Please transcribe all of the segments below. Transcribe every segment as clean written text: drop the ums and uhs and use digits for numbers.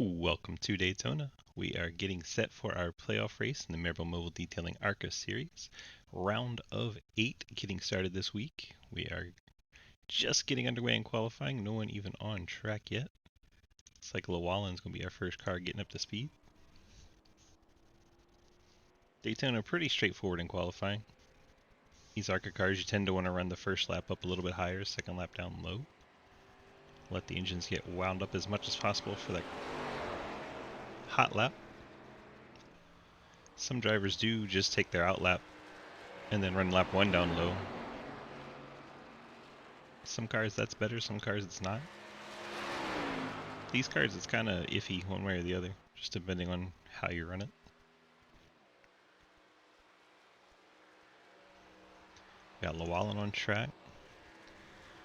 Welcome to Daytona. We are getting set for our playoff race in the Marable Mobile Detailing ARCA series. Round of 8 getting started this week. We are just getting underway in qualifying. No one even on track yet. Looks like Llewellyn's going to be our first car getting up to speed. Daytona pretty straightforward in qualifying. These ARCA cars, you tend to want to run the first lap up a little bit higher, second lap down low. Let the engines get wound up as much as possible for that hot lap. Some drivers do just take their out lap and then run lap 1 down low. Some cars that's better, some cars it's not. These cars it's kind of iffy one way or the other, just depending on how you run it. Got Llewellyn on track.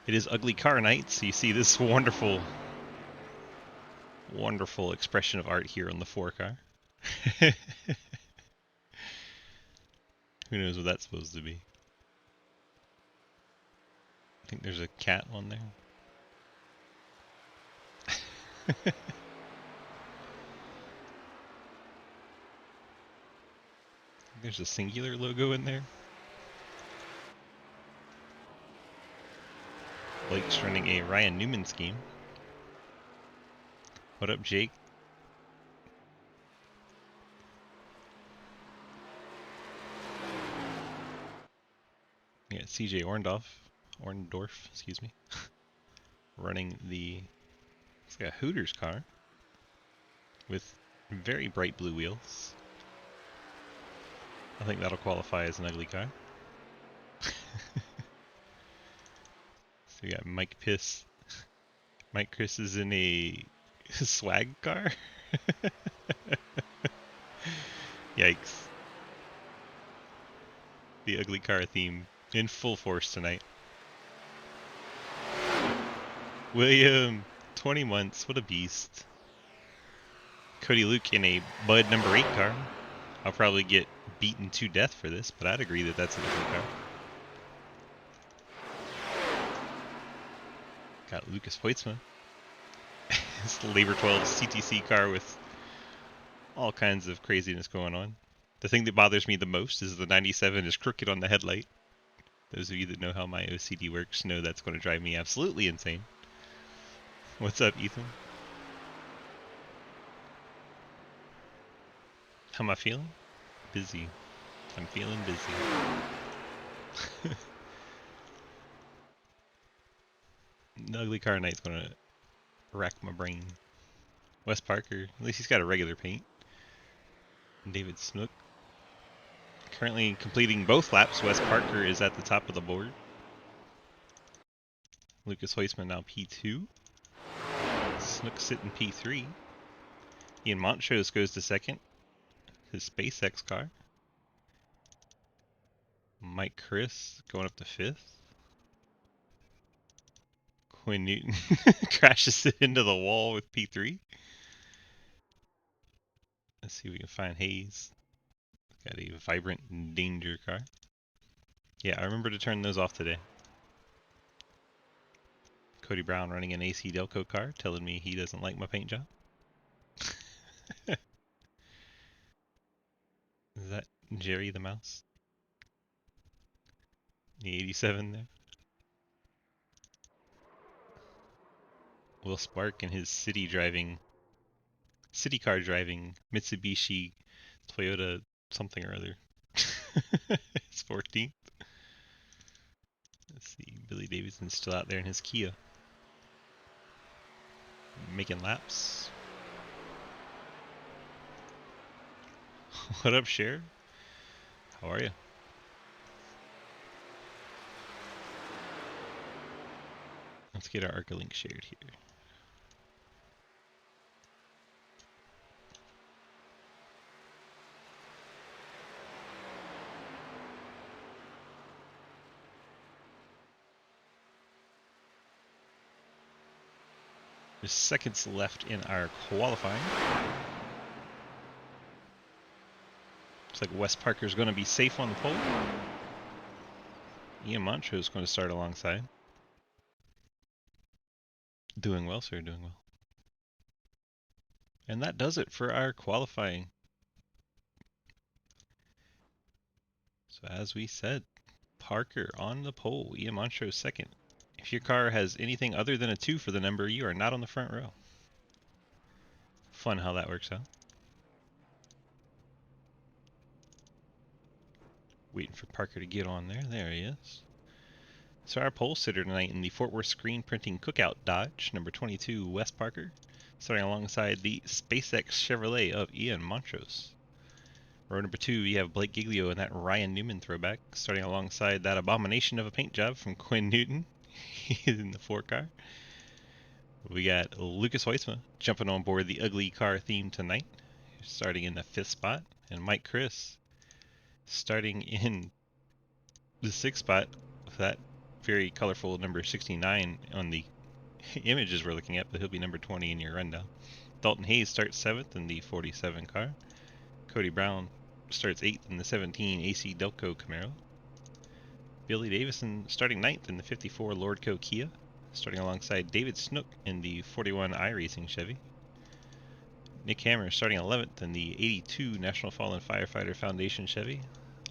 It is ugly car night, so you see this wonderful expression of art here on the 4 car. Who knows what that's supposed to be? I think there's a cat on there. There's a singular logo in there. Blake's running a Ryan Newman scheme. What up, Jake? Yeah, CJ Orndorff, excuse me, running it's like a Hooters car with very bright blue wheels. I think that'll qualify as an ugly car. So we got Mike Piss. Mike Chris is in a swag car. Yikes. The ugly car theme in full force tonight. William, 20 months, what a beast. Cody Luke in a Bud number 8 car. I'll probably get beaten to death for this, but I'd agree that that's a different car. Got Lucas Hoitzma. It's the Labor 12 CTC car with all kinds of craziness going on. The thing that bothers me the most is the 97 is crooked on the headlight. Those of you that know how my OCD works know that's going to drive me absolutely insane. What's up, Ethan? How am I feeling? Busy. I'm feeling busy. The ugly car night's gonna rack my brain. Wes Parker, at least he's got a regular paint. David Snook. Currently completing both laps. Wes Parker is at the top of the board. Lucas Hoisman now P2. Snook sitting P3. Ian Montrose goes to second. His SpaceX car. Mike Chris going up to 5th. Quinn Newton crashes it into the wall with P3. Let's see if we can find Hayes. Got a vibrant danger car. Yeah, I remember to turn those off today. Cody Brown running an AC Delco car, telling me he doesn't like my paint job. Is that Jerry the mouse? The 87 there. Will Spark and his city car driving Mitsubishi Toyota something or other. It's 14th. Let's see, Billy Davidson's still out there in his Kia. Making laps. What up, Cher? How are you? Let's get our ARCA link shared here. There's seconds left in our qualifying. Looks like Wes Parker's going to be safe on the pole. Ian Montrose is going to start alongside. Doing well, sir, doing well. And that does it for our qualifying. So as we said, Parker on the pole, Ian Montrose second. If your car has anything other than a 2 for the number, you are not on the front row. Fun how that works out. Waiting for Parker to get on there. There he is. So our pole sitter tonight in the Fort Worth Screen Printing Cookout Dodge, number 22, Wes Parker, starting alongside the SpaceX Chevrolet of Ian Montrose. Row number 2, you have Blake Giglio in that Ryan Newman throwback, starting alongside that abomination of a paint job from Quinn Newton. He's in the 4 car. We got Lucas Hoisma jumping on board the ugly car theme tonight, starting in the 5th spot, and Mike Chris starting in the 6th spot with that very colorful number 69 on the images we're looking at, but he'll be number 20 in your rundown. Dalton Hayes starts 7th in the 47 car. Cody Brown starts 8th in the 17 AC Delco Camaro. Billy Davison starting 9th in the 54 Lordco Kia, starting alongside David Snook in the 41 iRacing Chevy. Nick Hammer starting 11th in the 82 National Fallen Firefighter Foundation Chevy,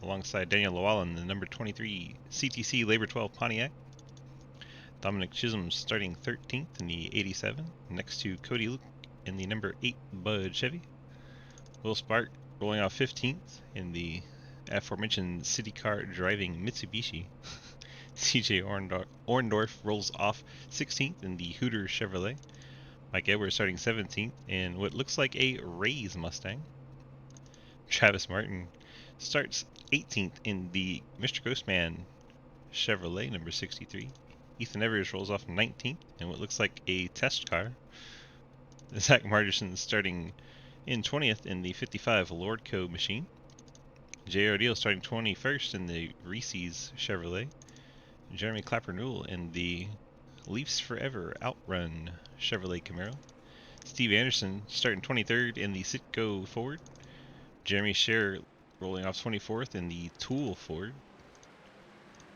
alongside Daniel Llewellyn, the number 23 CTC Labor 12 Pontiac. Dominic Chisholm starting 13th in the 87, next to Cody Luke in the number 8 Bud Chevy. Will Spark rolling off 15th in the aforementioned city car driving Mitsubishi. CJ Orndorff rolls off 16th in the Hooter Chevrolet. Mike Edwards starting 17th in what looks like a Rays Mustang. Travis Martin starts 18th in the Mr. Ghostman Chevrolet number 63. Ethan Evers rolls off 19th in what looks like a test car. Zach Marderson starting in 20th in the 55 Lordco machine. J.R. Deal starting 21st in the Reese's Chevrolet. Jeremy Clapper-Newell in the Leafs Forever Outrun Chevrolet Camaro. Steve Anderson starting 23rd in the Citgo Ford. Jeremy Scher rolling off 24th in the Tool Ford.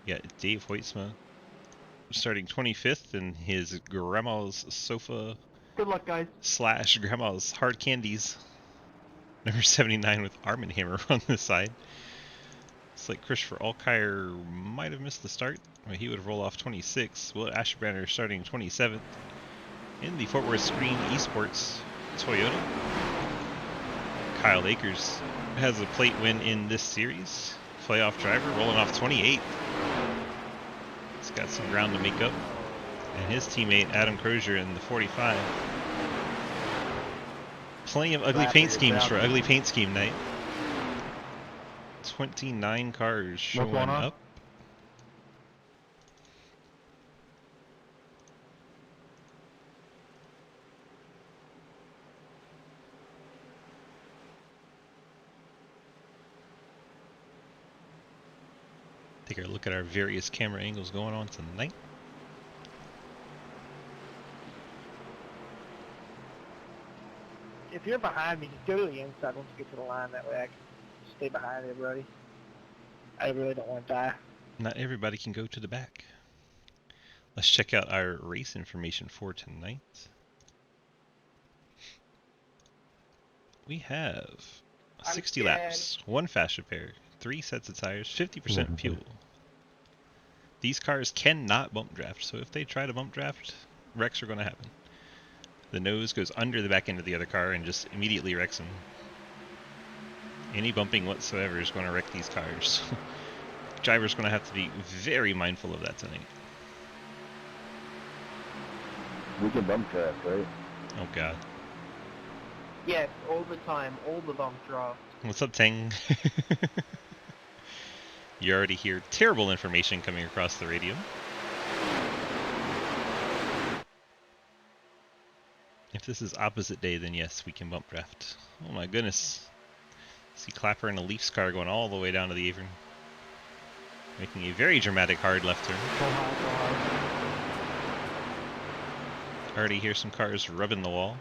You got Dave Hoytsma starting 25th in his Grandma's Sofa. Good luck, guys. / Grandma's Hard Candies. Number 79 with Arm & Hammer on the side. It's like Christopher Alkire might have missed the start. He would roll off 26. Will Asherbanner starting 27th in the Fort Worth Screen Esports Toyota. Kyle Akers has a plate win in this series. Playoff driver rolling off 28th. He's got some ground to make up. And his teammate Adam Crozier in the 45. Plenty of ugly paint schemes for ugly paint scheme night. 29 cars showing up. Take a look at our various camera angles going on tonight. If you're behind me, just go to the inside once you get to the line. That way I can stay behind everybody. I really don't want to die. Not everybody can go to the back. Let's check out our race information for tonight. We have 60 laps, 1 fast repair, 3 sets of tires, 50% fuel. These cars cannot bump draft, so if they try to bump draft, wrecks are going to happen. The nose goes under the back end of the other car and just immediately wrecks them. Any bumping whatsoever is going to wreck these cars. Driver's going to have to be very mindful of that tonight. We can bump draft, right? Oh god. Yes, all the time, all the bump draft. What's up, Tang? You already hear terrible information coming across the radio. If this is opposite day, then yes, we can bump draft. Oh my goodness. See Clapper in a Leafs car going all the way down to the apron. Making a very dramatic hard left turn. Already hear some cars rubbing the wall.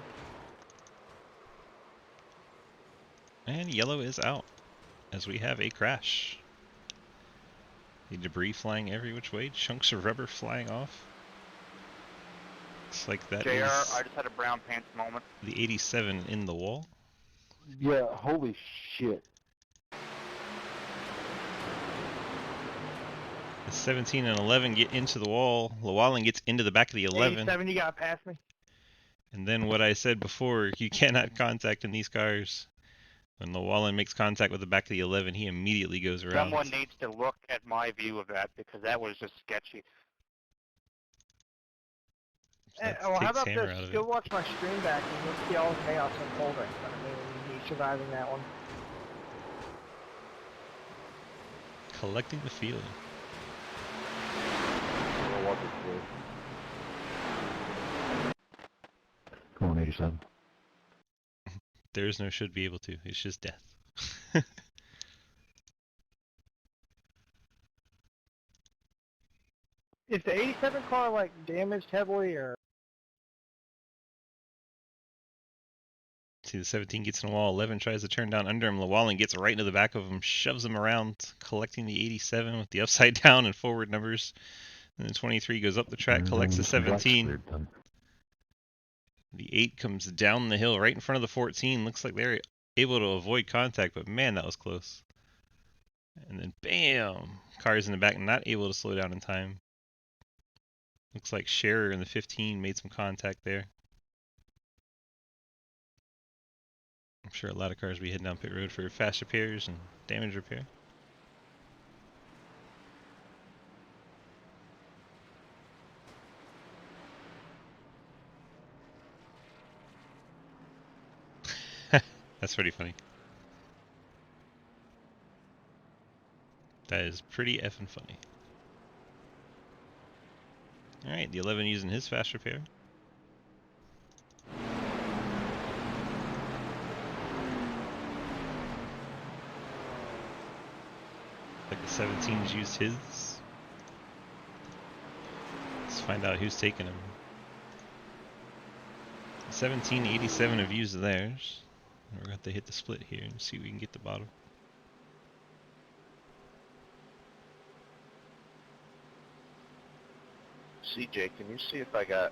And yellow is out as we have a crash. The debris flying every which way, chunks of rubber flying off. Looks like that JR, is I just had a brown pants moment. the 87 in the wall. Yeah, holy shit. The 17 and 11 get into the wall. Llewellyn gets into the back of the 11. 87, you got past me. And then what I said before, you cannot contact in these cars. When Llewellyn makes contact with the back of the 11, he immediately goes around. Someone needs to look at my view of that because that was just sketchy. That Well, how takes about Hammer this? out of Go it. watch my stream back and you'll see all the chaos unfolding. I mean, he's surviving that one. Collecting the field. I'll watch it through. Come on, 87. There is no should be able to. It's just death. Is the 87 car like damaged heavily or? See, the 17 gets in the wall. 11 tries to turn down under him. Llewellyn gets right into the back of him, shoves him around, collecting the 87 with the upside down and forward numbers. And the 23 goes up the track, collects the 17. The 8 comes down the hill right in front of the 14. Looks like they're able to avoid contact, but man, that was close. And then bam! Cars in the back not able to slow down in time. Looks like Scherer in the 15 made some contact there. I'm sure a lot of cars will be heading down pit road for fast repairs and damage repair. That's pretty funny. That is pretty effing funny. Alright, the 11 using his fast repair. Like the 17's used his. Let's find out who's taking him. 17, 87 have used theirs. We're going to have to hit the split here and see if we can get the bottom. CJ, can you see if I got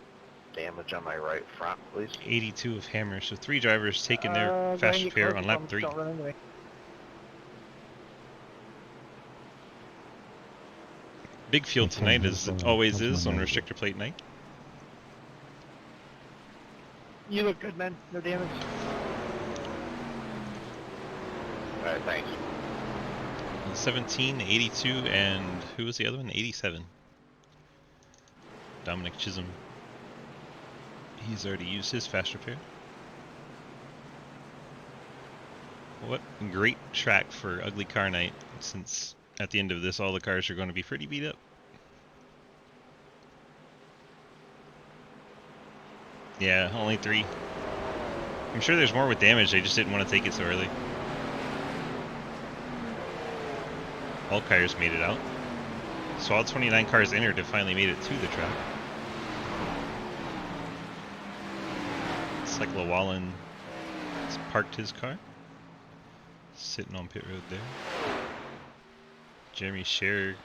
damage on my right front, please? 82 of Hammer, so 3 drivers taking their Go ahead fast and get repair close on to lap them, 3. Don't run into me. Big field Okay, tonight, as that's it always my is on manager. restrictor plate night. You look good, man. No damage. Alright, thanks. 17, 82, and who was the other one? 87. Dominic Chisholm. He's already used his fast repair. What a great track for ugly car night, since at the end of this all the cars are going to be pretty beat up. Yeah, only 3. I'm sure there's more with damage, they just didn't want to take it so early. All cars made it out. So all 29 cars entered have finally made it to the track. It's like Llewellyn has parked his car. Sitting on pit road there. Jeremy Scherer.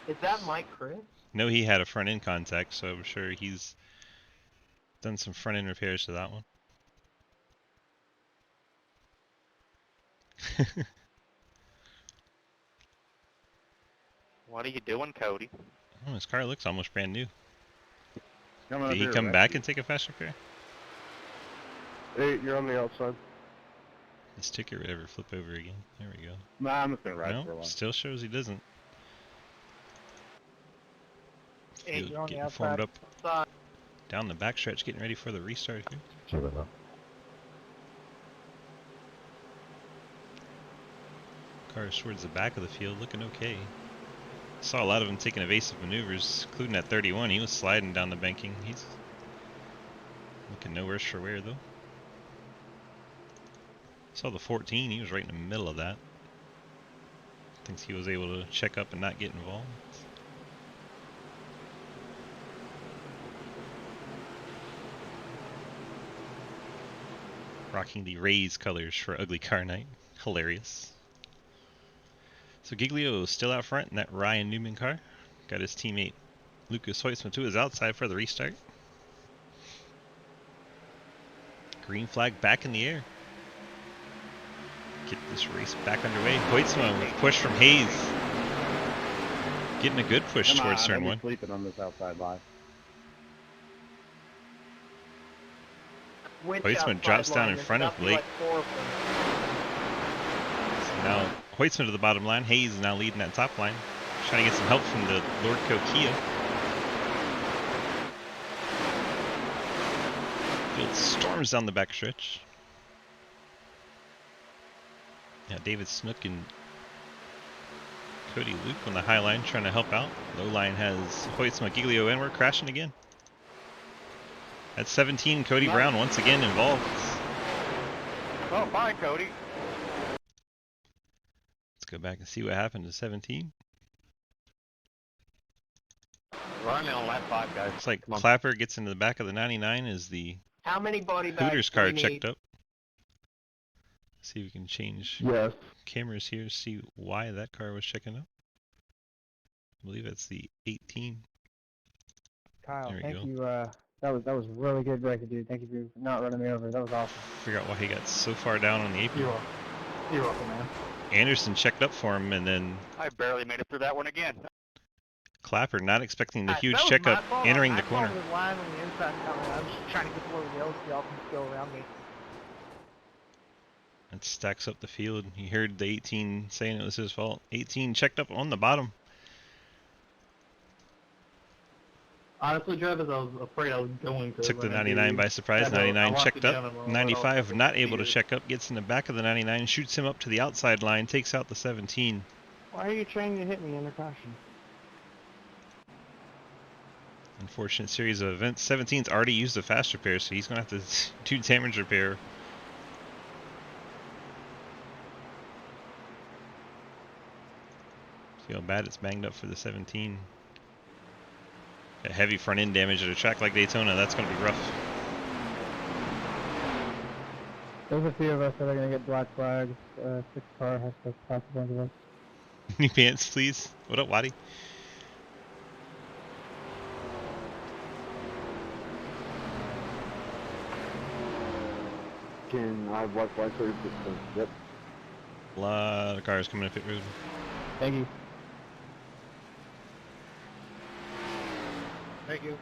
Is that Mike Chris? No, he had a front end contact, so I'm sure he's done some front end repairs to that one. What are you doing, Cody? Oh, his car looks almost brand new. Coming Did up he here, come right? back and take a fast repair? Hey, you're on the outside. His ticker would ever flip over again. There we go. Nah, I'm just gonna ride for a No, while. still shows he doesn't. Hey, Field you're on the getting formed outside. up Outside. down the backstretch, getting ready for the restart here. Sorry about that. Cars towards the back of the field, looking okay. Saw a lot of them taking evasive maneuvers, including at 31. He was sliding down the banking. He's looking no worse for wear, though. Saw the 14. He was right in the middle of that. Thinks he was able to check up and not get involved. Rocking the Rays colors for Ugly Car Night. Hilarious. So Giglio is still out front in that Ryan Newman car. Got his teammate Lucas Hoytsman to his outside for the restart. Green flag back in the air. Get this race back underway. Hoytsma with push from Hayes. Getting a good push Come towards on, turn don't be one. sleeping on this outside line. Which Hoytsman outside drops down line? in There's front of got to be Blake. like 4 of them. So now Hoytsman to the bottom line. Hayes is now leading that top line. Trying to get some help from the Lordco Kia. Field storms down the backstretch. Yeah, David Snook and Cody Luke on the high line trying to help out. Low line has Hoytsma, Giglio, and we're crashing again. At 17, Cody Brown once again involved. Oh, bye, Cody. Let's go back and see what happened to 17. Run on lap 5, guys. Looks like Come on. Clapper gets into the back of the 99 as the How many body bags Hooters do we car need? checked up. See if we can change Yes. cameras here to see why that car was checking up. I believe that's the 18. Kyle, There we thank go. you. That was really good braking, dude. Thank you for not running me over. That was awesome. Figure out why he got so far down on the apron. You're welcome, man. Anderson checked up for him, and then I barely made it through that one again. Clapper, not expecting the That huge was my checkup, fault. entering I the corner. called the line on the inside coming. I was just trying to get below the yellow so y'all can go around me. It stacks up the field. He heard the 18 saying it was his fault. 18 checked up on the bottom. Honestly, Travis, I was afraid I was going to. Took the run into 99 you. by surprise. I 99 locked checked it down up. and rolled. 95 not able to See it. check up. Gets in the back of the 99. Shoots him up to the outside line. Takes out the 17. Why are you trying to hit me under caution? Unfortunate series of events. 17's already used a fast repair, so he's going to have to do damage repair. See how bad it's banged up for the 17. Got heavy front end damage at a track like Daytona. That's going to be rough. There's a few of us that are gonna get black flags. 6 car has to pass a bunch of us. New pants, please. What up, Waddy? Can I have black flag for Yep. A lot of cars coming to pit road. Thank you. Thank you.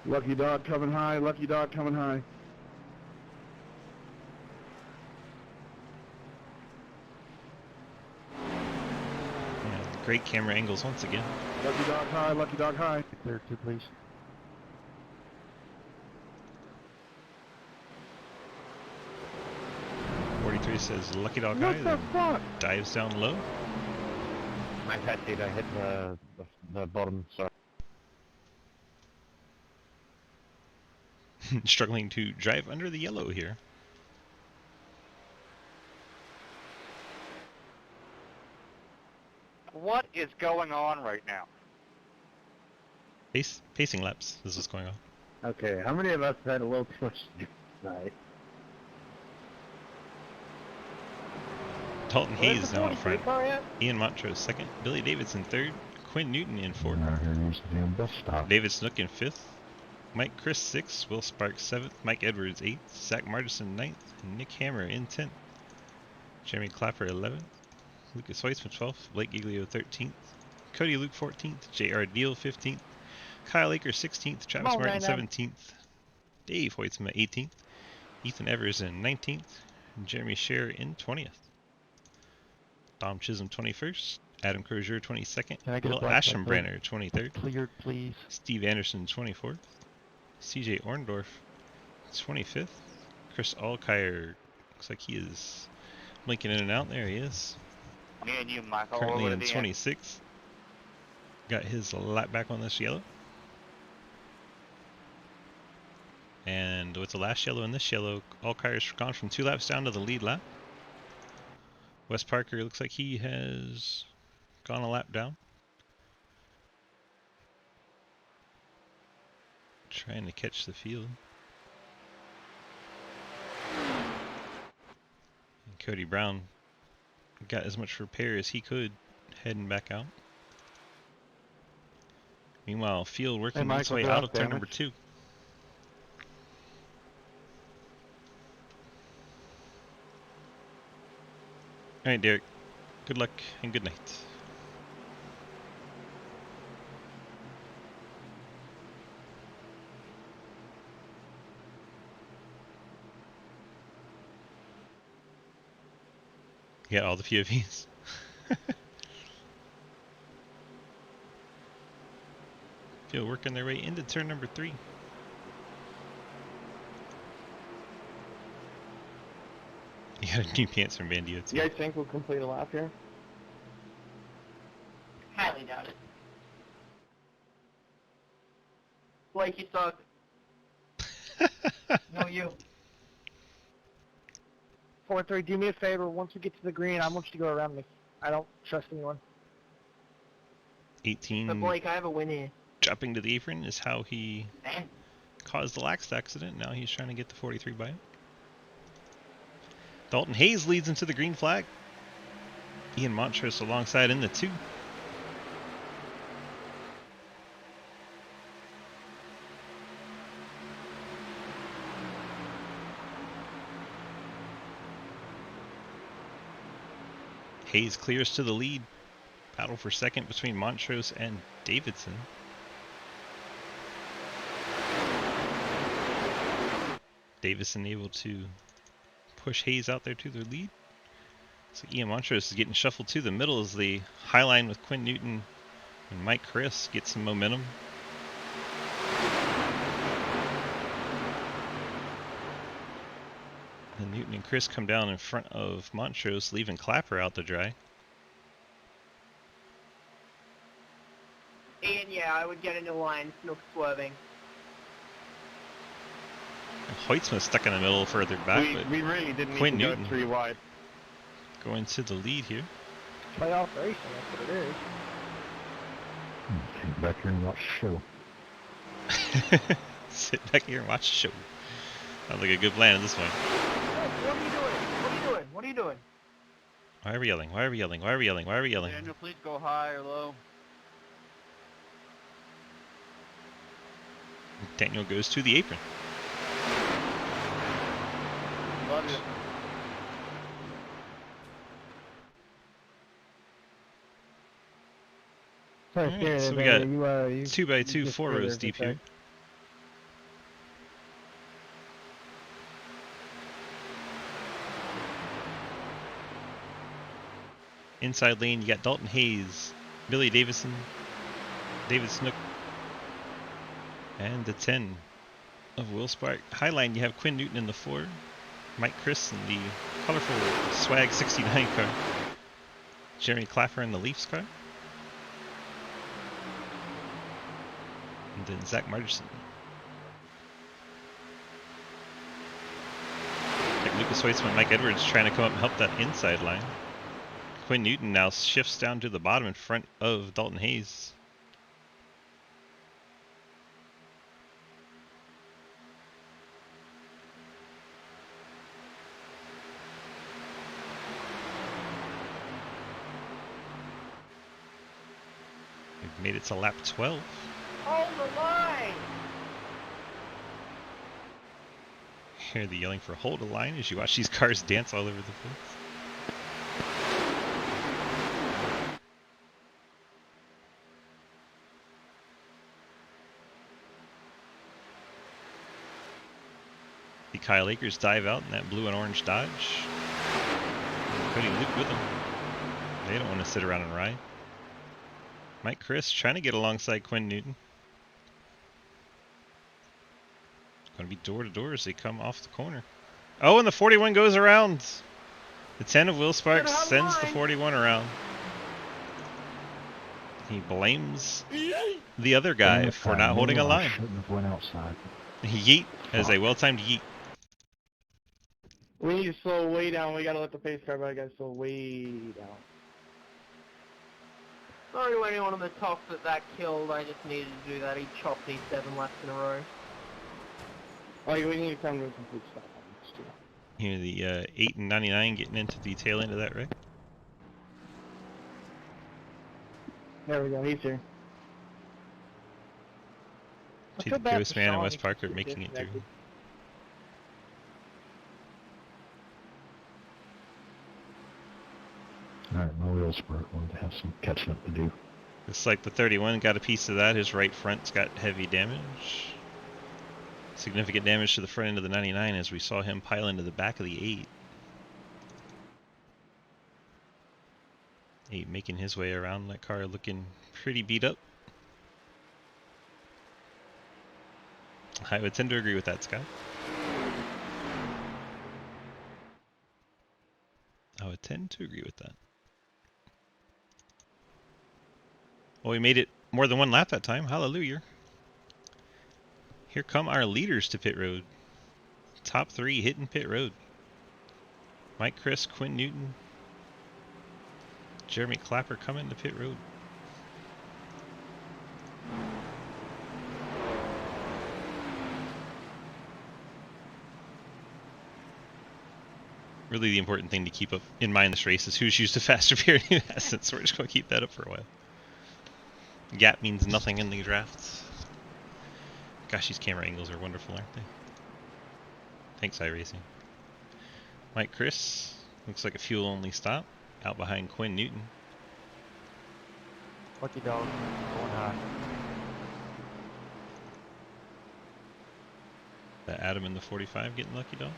Lucky dog coming high. Lucky dog coming high. Yeah, great camera angles once again. Lucky dog high. Lucky dog high. Clear 2, please. Three says Lucky Dog High, What the then fuck? dives down low. My pet did. I hit the bottom. Sorry. Struggling to drive under the yellow here. What is going on right now? Pacing laps is what's going on. Okay, how many of us had a little too much to do tonight? Dalton Hayes now up front. Car yet? Ian Montrose second. Billy Davidson third. Quinn Newton in fourth. Here needs to be a bus stop. David Snook in fifth. Mike Chris sixth. Will Sparks seventh. Mike Edwards eighth. Zach Martison ninth. And Nick Hammer in 10th. Jeremy Clapper 11th. Lucas Hoytsman 12th. Blake Giglio 13th. Cody Luke 14th. J.R. Deal 15th. Kyle Aker 16th. Travis on, Martin Random. 17th. Dave Hoytsman 18th. Ethan Evers in 19th. And Jeremy Scher in 20th. Dom Chisholm 21st. Adam Crozier 22nd. Can I get a Will black flag, Aschenbrenner 23rd. Cleared, please. Steve Anderson 24th. CJ Orndorff 25th. Chris Alkire looks like he is blinking in and out. There he is. Me and you, Michael, Currently over in to the end. 26th. Got his lap back on this yellow. And with the last yellow and this yellow, Alkire's gone from 2 laps down to the lead lap. Wes Parker looks like he has gone a lap down. Trying to catch the field. And Cody Brown got as much repair as he could heading back out. Meanwhile, field working its Michael, way drop out of turn number damage. 2. Alright, Derek. Good luck and good night. You got all the POVs. Feel working their way into turn number 3. You got new pants from Bandio too. You guys think we'll complete a lap here? Highly doubt it. Blake, you suck. No, you. 4-3, do me a favor. Once we get to the green, I want you to go around me. I don't trust anyone. 18 But Blake, I have a win here. dropping to the apron is how he Man. caused the last accident. Now he's trying to get the 43 by him. Dalton Hayes leads into the green flag. Ian Montrose alongside in the 2. Hayes clears to the lead. Battle for second between Montrose and Davidson. Davidson able to push Hayes out there to their lead. So Ian Montrose is getting shuffled to the middle as the high line with Quinn Newton and Mike Chris get some momentum. And Newton and Chris come down in front of Montrose, leaving Clapper out to dry. Ian, yeah, I would get into line. No swerving. And Hoytsma stuck in the middle further back, but We really didn't Quinn need to Newton. go 3 wide. going to the lead here. Playoff racing, that's what it is. Sit back here and watch the show. Sit back here and watch the show. Sounds like a good plan at this point. What are you doing? What are you doing? What are you doing? Why are we yelling? Why are we yelling? Why are we yelling? Why are we yelling? Daniel, please go high or low. Daniel goes to the apron. Love you. Sorry, Alright, scared so of we that. got You 2x2 just 4 scared rows of deep the here. fact. Inside lane, you got Dalton Hayes, Billy Davison, David Snook, and the 10 of Will Spark. High line, you have Quinn Newton in the 4, Mike Chris in the colorful Swag 69 car, Jeremy Clapper in the Leafs car, and then Zach Margerson. Like Lucas Hoytsman and Mike Edwards trying to come up and help that inside line. Quinn Newton now shifts down to the bottom in front of Dalton Hayes. We've made it to lap 12. Hold the line! Hear the yelling for hold a line as you watch these cars dance all over the place. The Kyle Akers dive out in that blue and orange Dodge. And Cody Luke with him. They don't want to sit around and ride. Mike Chris trying to get alongside Quinn Newton. It's going to be door to door as they come off the corner. Oh, and the 41 goes around. The 10 of Will Sparks Get on sends the line. 41 around. He blames the other guy for not holding a line. Shouldn't have went outside. Yeet as a well-timed yeet. We need to slow way down. We gotta let the pace car by. Gotta slow way down. Sorry to anyone on the top that killed. I just needed to do that. He chopped me 7 laps in a row. Oh, we need time to complete stop. Here the 8 and 99 getting into the tail end of that wreck. There we go. He's here. I See feel the bad Ghost for Man and Sean, Wes he keeps Parker getting making it through. disconnected. Alright, my wheels broke. I'm gonna have some catching up to do. Looks like the 31 got a piece of that. His right front's got heavy damage. Significant damage to the front end of the 99 as we saw him pile into the back of the 8. 8 making his way around that car, looking pretty beat up. I would tend to agree with that, Scott. I would tend to agree with that. Well, we made it more than one lap that time. Hallelujah. Here come our leaders to pit road. Top 3 hitting pit road. Mike Chris, Quinn Newton, Jeremy Clapper coming to pit road. Really the important thing to keep up in mind this race is who's used a faster period who hasn't, so we're just going to keep that up for a while. Gap means nothing in the drafts. Gosh, these camera angles are wonderful, aren't they? Thanks, iRacing. Mike Chris, looks like a fuel-only stop, out behind Quinn Newton. Lucky dog, going high. That Adam in the 45 getting lucky dog.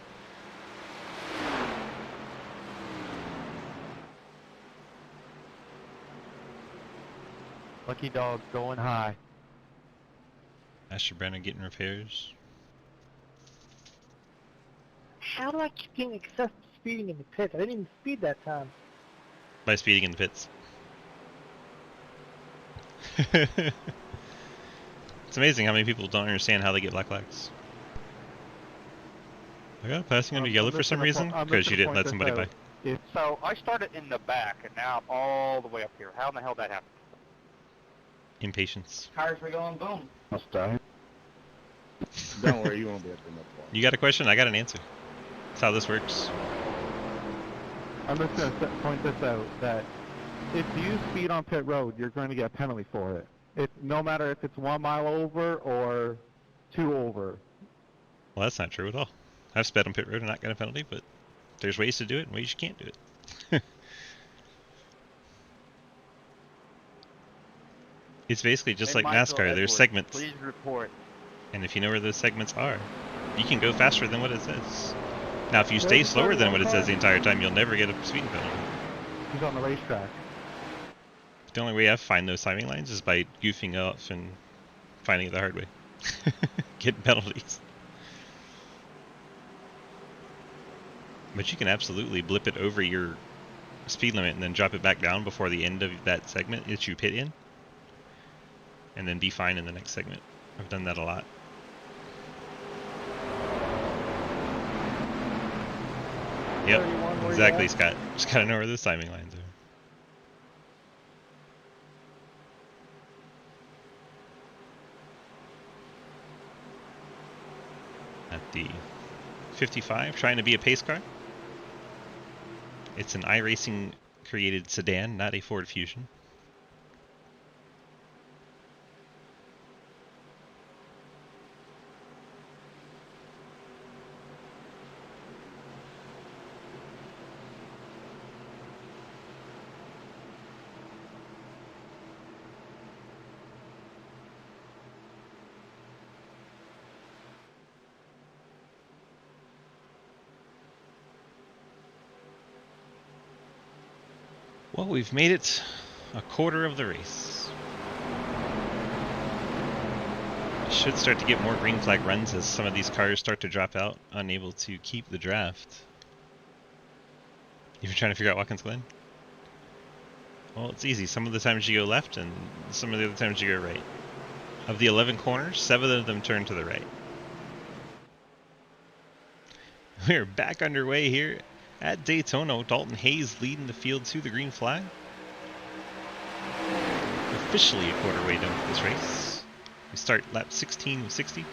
Lucky dog, going high. Asher Brennan getting repairs. How do I keep getting excessive speeding in the pits? I didn't even speed that time. By speeding in the pits. It's amazing how many people don't understand how they get black flags. I got passing under yellow for some reason because you didn't let somebody by. So I started in the back and now I'm all the way up here. How in the hell did that happen? Impatience. Cars were going boom. Must die. Don't worry, you won't be able to enough one. You got a question? I got an answer. That's how this works. I'm just going to point this out, that if you speed on pit road, you're going to get a penalty for it. No matter if it's 1 mile over or 2 over. Well, that's not true at all. I've sped on pit road and not got a penalty, but there's ways to do it and ways you can't do it. It's basically just Hey, like Michael NASCAR. There's Edwards, segments, Please report. and if you know where those segments are, you can go faster than what it says. Now, if you stay slower than what it says the entire time, you'll never get a speeding penalty. He's on the racetrack. The only way I find those timing lines is by goofing off and finding it the hard way. Getting penalties. But you can absolutely blip it over your speed limit and then drop it back down before the end of that segment that you pit in. And then be fine in the next segment. I've done that a lot. Yep, 31, where you exactly, at? Scott. Just gotta know where those timing lines are. At the 55, trying to be a pace car. It's an iRacing created sedan, not a Ford Fusion. Well, we've made it a quarter of the race. Should start to get more green flag runs as some of these cars start to drop out, unable to keep the draft. If you're trying to figure out Watkins Glen? Well, it's easy. Some of the times you go left and some of the other times you go right. Of the 11 corners, 7 of them turn to the right. We're back underway here at Daytona. Dalton Hayes leading the field to the green flag. Officially a quarter way done with this race. We start lap 16 with 60.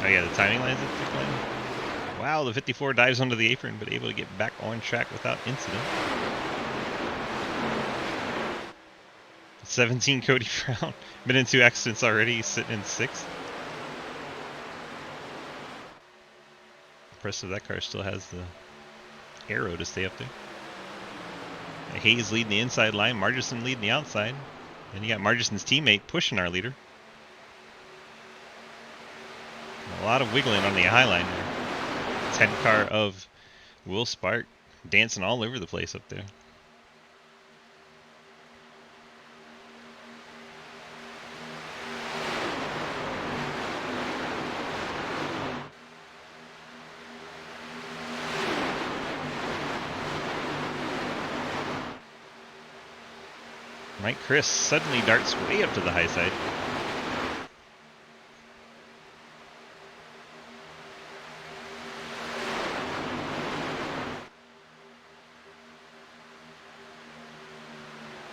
Oh yeah, the timing lines at 59. Wow, the 54 dives onto the apron, but able to get back on track without incident. 17 Cody Brown. Been in 2 accidents already, he's sitting in 6th. Impressive, that car still has the arrow to stay up there. Hayes leading the inside line, Margerson leading the outside. And you got Margerson's teammate pushing our leader. A lot of wiggling on the high line there. 10 car of Will Spark dancing all over the place up there. Mike Chris suddenly darts way up to the high side.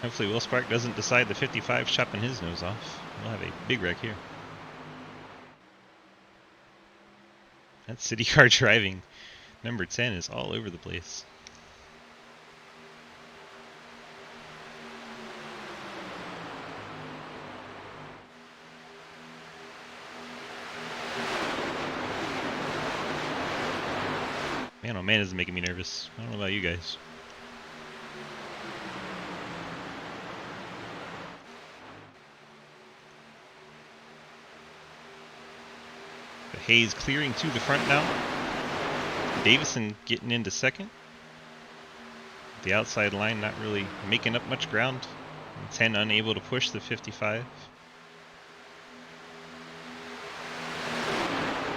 Hopefully Will Spark doesn't decide the 55's chopping his nose off. We'll have a big wreck here. That city car driving number 10 is all over the place. Man, oh man, this is making me nervous. I don't know about you guys. But Hayes clearing to the front now. Davison getting into second. The outside line not really making up much ground. 10 unable to push the 55.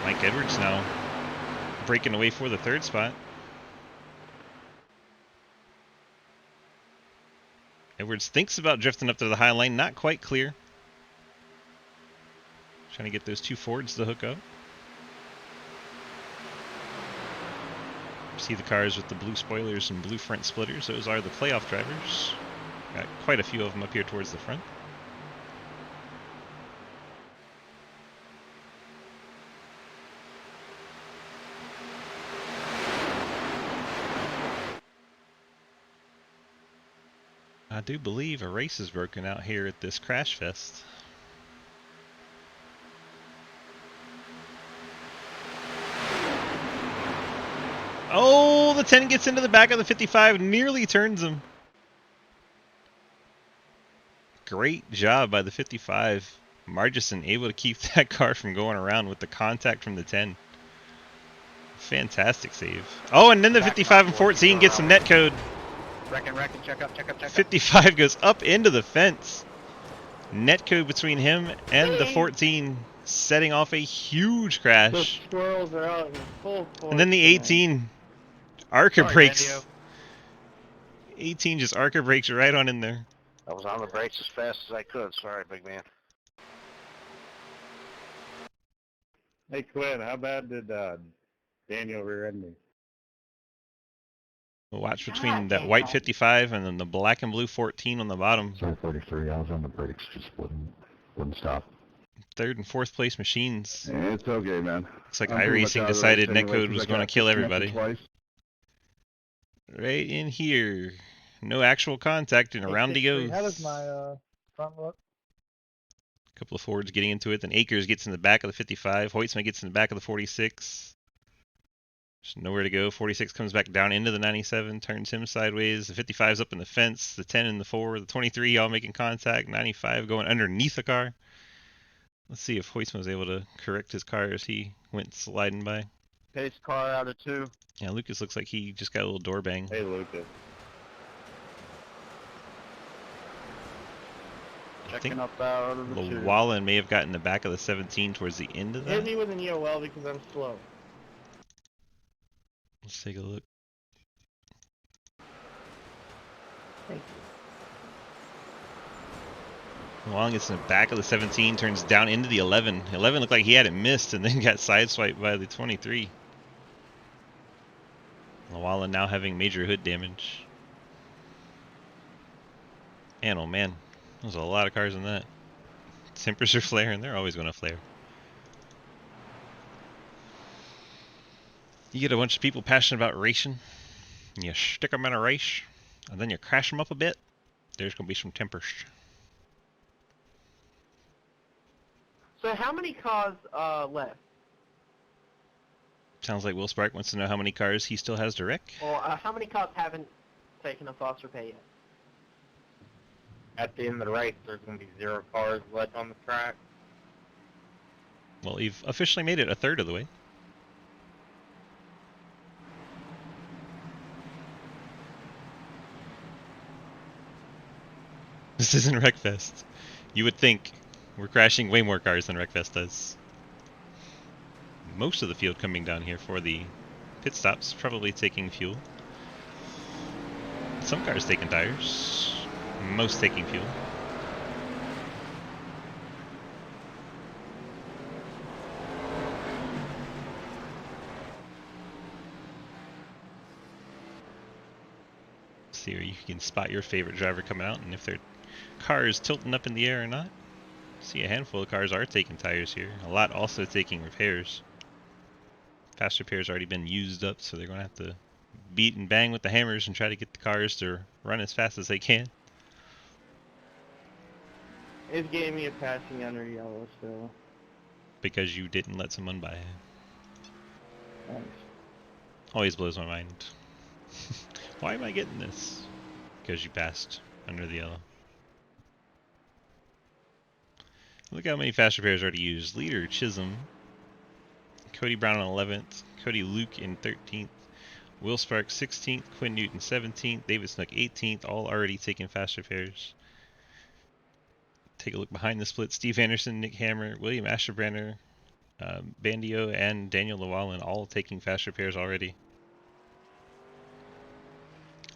Mike Edwards now breaking away for the third spot. Edwards thinks about drifting up to the high line, not quite clear. Trying to get those two Fords to hook up. See the cars with the blue spoilers and blue front splitters. Those are the playoff drivers. Got quite a few of them up here towards the front. I do believe a race is broken out here at this Crash Fest. Oh, the 10 gets into the back of the 55, nearly turns him. Great job by the 55. Margeson able to keep that car from going around with the contact from the 10. Fantastic save. Oh, and then the 55 and 14 gets some net code. Reckon, check up. 55 goes up into the fence. Net code between him and the 14, setting off a huge Those crash. squirrels are out in full force. And then the tonight. 18 ARCA Sorry, brakes. Mandio. 18 just ARCA brakes right on in there. I was on the brakes as fast as I could. Sorry, big man. Hey, Quinn, how bad did Daniel rear-end me? Watch between that white 55 and then the black and blue 14 on the bottom. Sorry, 43. I was on the brakes, just wouldn't stop. Third and fourth place machines. It's okay, man. Looks like I'm pretty much iRacing out of the decided race anyway, netcode 'cause was I going to got kill disconnected everybody. twice. Right in here. No actual contact and around he 863. goes. How does my front look? Couple of Fords getting into it. Then Akers gets in the back of the 55. Hoytsman gets in the back of the 46. There's nowhere to go. 46 comes back down into the 97, turns him sideways. The 55's up in the fence. The 10 and the 4, the 23 all making contact. 95 going underneath the car. Let's see if Hoytsman was able to correct his car as he went sliding by. Pace car out of 2. Yeah, Lucas looks like he just got a little door bang. Hey, Lucas. I think Checking up out of the 2. Llewellyn may have gotten the back of the 17 towards the end of Hit that. me with an EOL because I'm slow. Let's take a look. Thank you. Llewellyn gets in the back of the 17, turns down into the 11. 11 looked like he had it missed and then got sideswiped by the 23. Llewellyn now having major hood damage. Man, oh man. There's a lot of cars in that. Tempers are flaring. They're always going to flare. You get a bunch of people passionate about racing, and you stick them in a race, and then you crash them up a bit, there's going to be some tempers. So how many cars left? Sounds like Will Spark wants to know how many cars he still has to wreck. Or how many cars haven't taken a fast repair yet? At the end of the race, there's going to be 0 cars left on the track. Well, you've officially made it a third of the way. This isn't Wreckfest. You would think we're crashing way more cars than Wreckfest does. Most of the field coming down here for the pit stops, probably taking fuel. Some cars taking tires. Most taking fuel. See where you can spot your favorite driver coming out and if their car is tilting up in the air or not. See a handful of cars are taking tires here. A lot also taking repairs. Fast repairs already been used up, so they're going to have to beat and bang with the hammers and try to get the cars to run as fast as they can. It gave me a passing under yellow still. Because you didn't let someone by. Thanks. Always blows my mind. Why am I getting this? Because you passed under the yellow. Look how many fast repairs already used. Leader Chisholm, Cody Brown in 11th, Cody Luke in 13th, Will Spark 16th, Quinn Newton 17th, David Snook 18th, all already taking fast repairs. Take a look behind the split. Steve Anderson, Nick Hammer, William Asherbranner, Bandio, and Daniel Llewellyn all taking fast repairs already.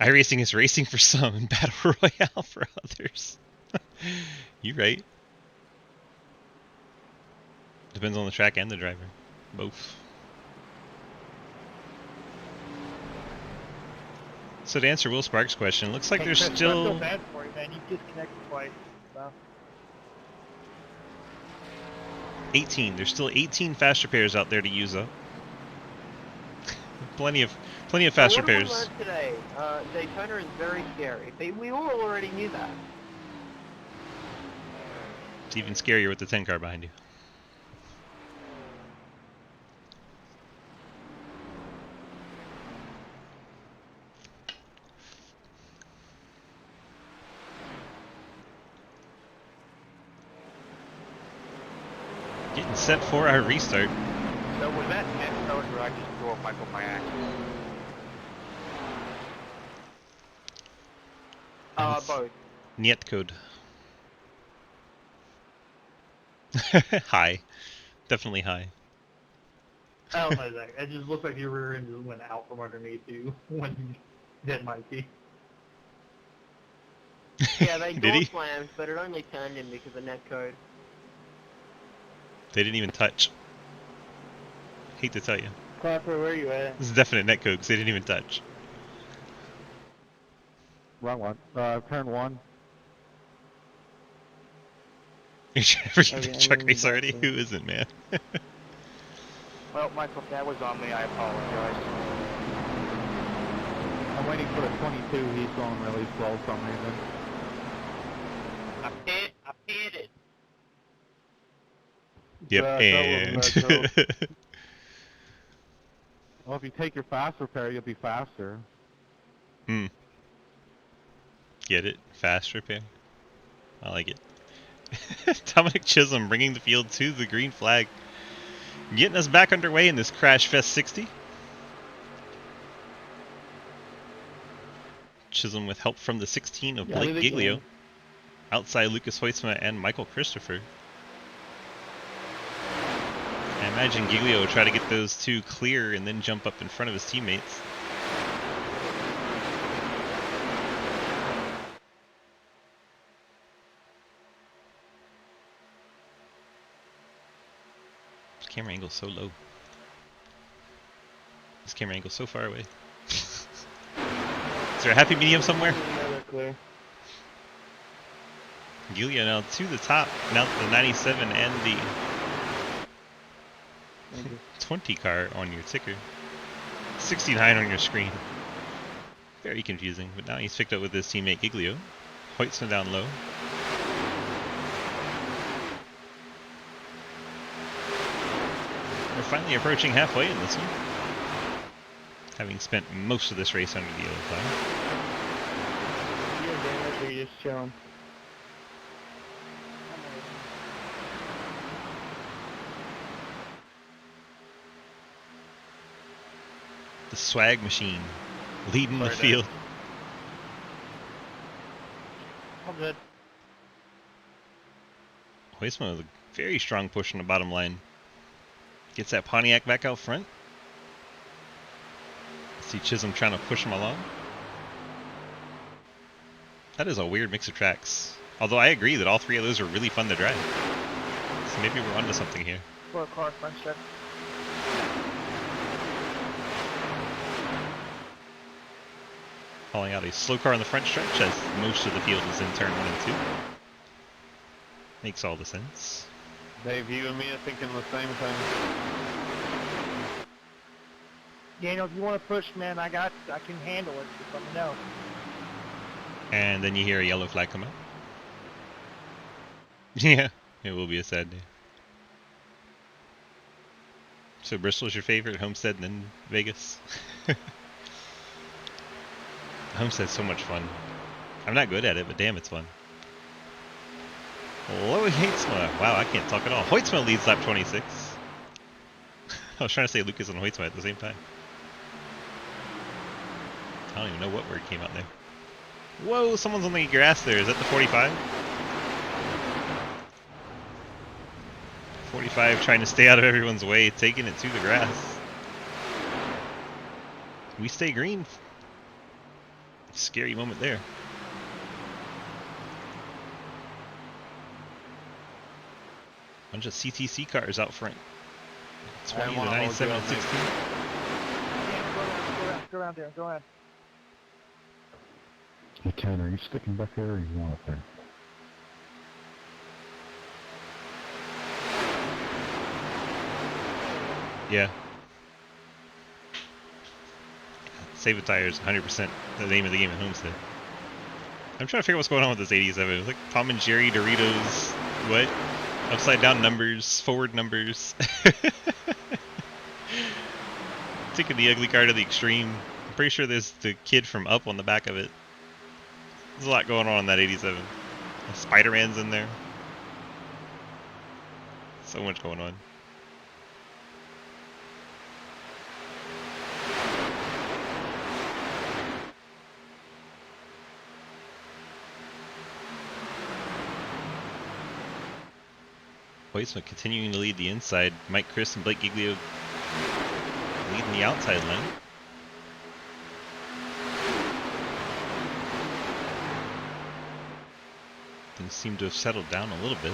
iRacing is racing for some and Battle Royale for others. You're right. Depends on the track and the driver. Both. So to answer Will Sparks' question, looks like there's I feel still... bad for you, man. You disconnected twice. So. 18. There's still 18 fast repairs out there to use up. plenty of fast What repairs. What we learned today? Daytona is very scary. We all already knew that. It's even scarier with the 10 car behind you. Getting set for our restart. So was that net code or I just threw up Michael by accident? Both. Niet code. High. Definitely high. I don't know, Zach. It just looked like your rear end just went out from underneath you when that might be. Yeah, they Did door he? slammed, but it only turned in because of net code. They didn't even touch. Hate to tell you. Clapper, where you at? This is definite netcode because they didn't even touch. Wrong one. Turn 1. You're trying to forget Okay, the I'm truck moving race back already? then. Who isn't, man? Well, Michael, if that was on me, I apologize. I'm waiting for the 22. He's going really slow for some reason. I hit it. Yep, that wasn't and... that Well, if you take your fast repair, you'll be faster. Get it? Fast repair? I like it. Dominic Chisholm bringing the field to the green flag. Getting us back underway in this Crash Fest 60. Chisholm with help from the 16 of Yeah, Blake they Giglio. can. Outside Lucas Hoytsma and Michael Christopher. I imagine Giglio will try to get those two clear and then jump up in front of his teammates. This camera angle's so low. This camera angle's so far away. Is there a happy medium somewhere? Yeah, they're clear. Giglio now to the top. Now the 97 and the 20 car on your ticker. 69 on your screen. Very confusing, but now he's picked up with his teammate Giglio. Hoytsma down low. finally approaching halfway in this one. Having spent most of this race under the yellow flag. You're damaged or you just chilling? The swag machine leading the Sorry, field. All good. Huisman with a very strong push on the bottom line. Gets that Pontiac back out front. See Chisholm trying to push him along. That is a weird mix of tracks. Although I agree that all three of those are really fun to drive. So maybe we're onto something here. Slow car, front stretch. Calling out a slow car on the front stretch as most of the field is in turn 1 and 2. Makes all the sense. Dave, you and me are thinking the same thing. Daniel, if you want to push, man, I can handle it. Just let me know. And then you hear a yellow flag come out. Yeah, it will be a sad day. So Bristol's your favorite, Homestead, and then Vegas? Homestead's so much fun. I'm not good at it, but damn, it's fun. Hoytsma. Wow, I can't talk at all. Hoytsma leads lap 26. I was trying to say Lucas and Hoytsma at the same time. I don't even know what word came out there. Whoa, someone's on the grass there. Is that the 45? 45 trying to stay out of everyone's way, taking it to the grass. We stay green. Scary moment there. Bunch of CTC cars out front. 20 to 97 and 16. Go around there. Go ahead. Hey, Ken, are you sticking back there or you want up there? Yeah. Save the tires, 100% the name of the game at Homestead. I'm trying to figure out what's going on with this 87. It's like Tom and Jerry, Doritos, what? Upside down numbers, forward numbers. Taking the ugly car to the extreme. I'm pretty sure there's the kid from Up on the back of it. There's a lot going on in that 87. Spider-Man's in there. So much going on. Hoytsma continuing to lead the inside. Mike Chris and Blake Giglio leading the outside lane. Things seem to have settled down a little bit.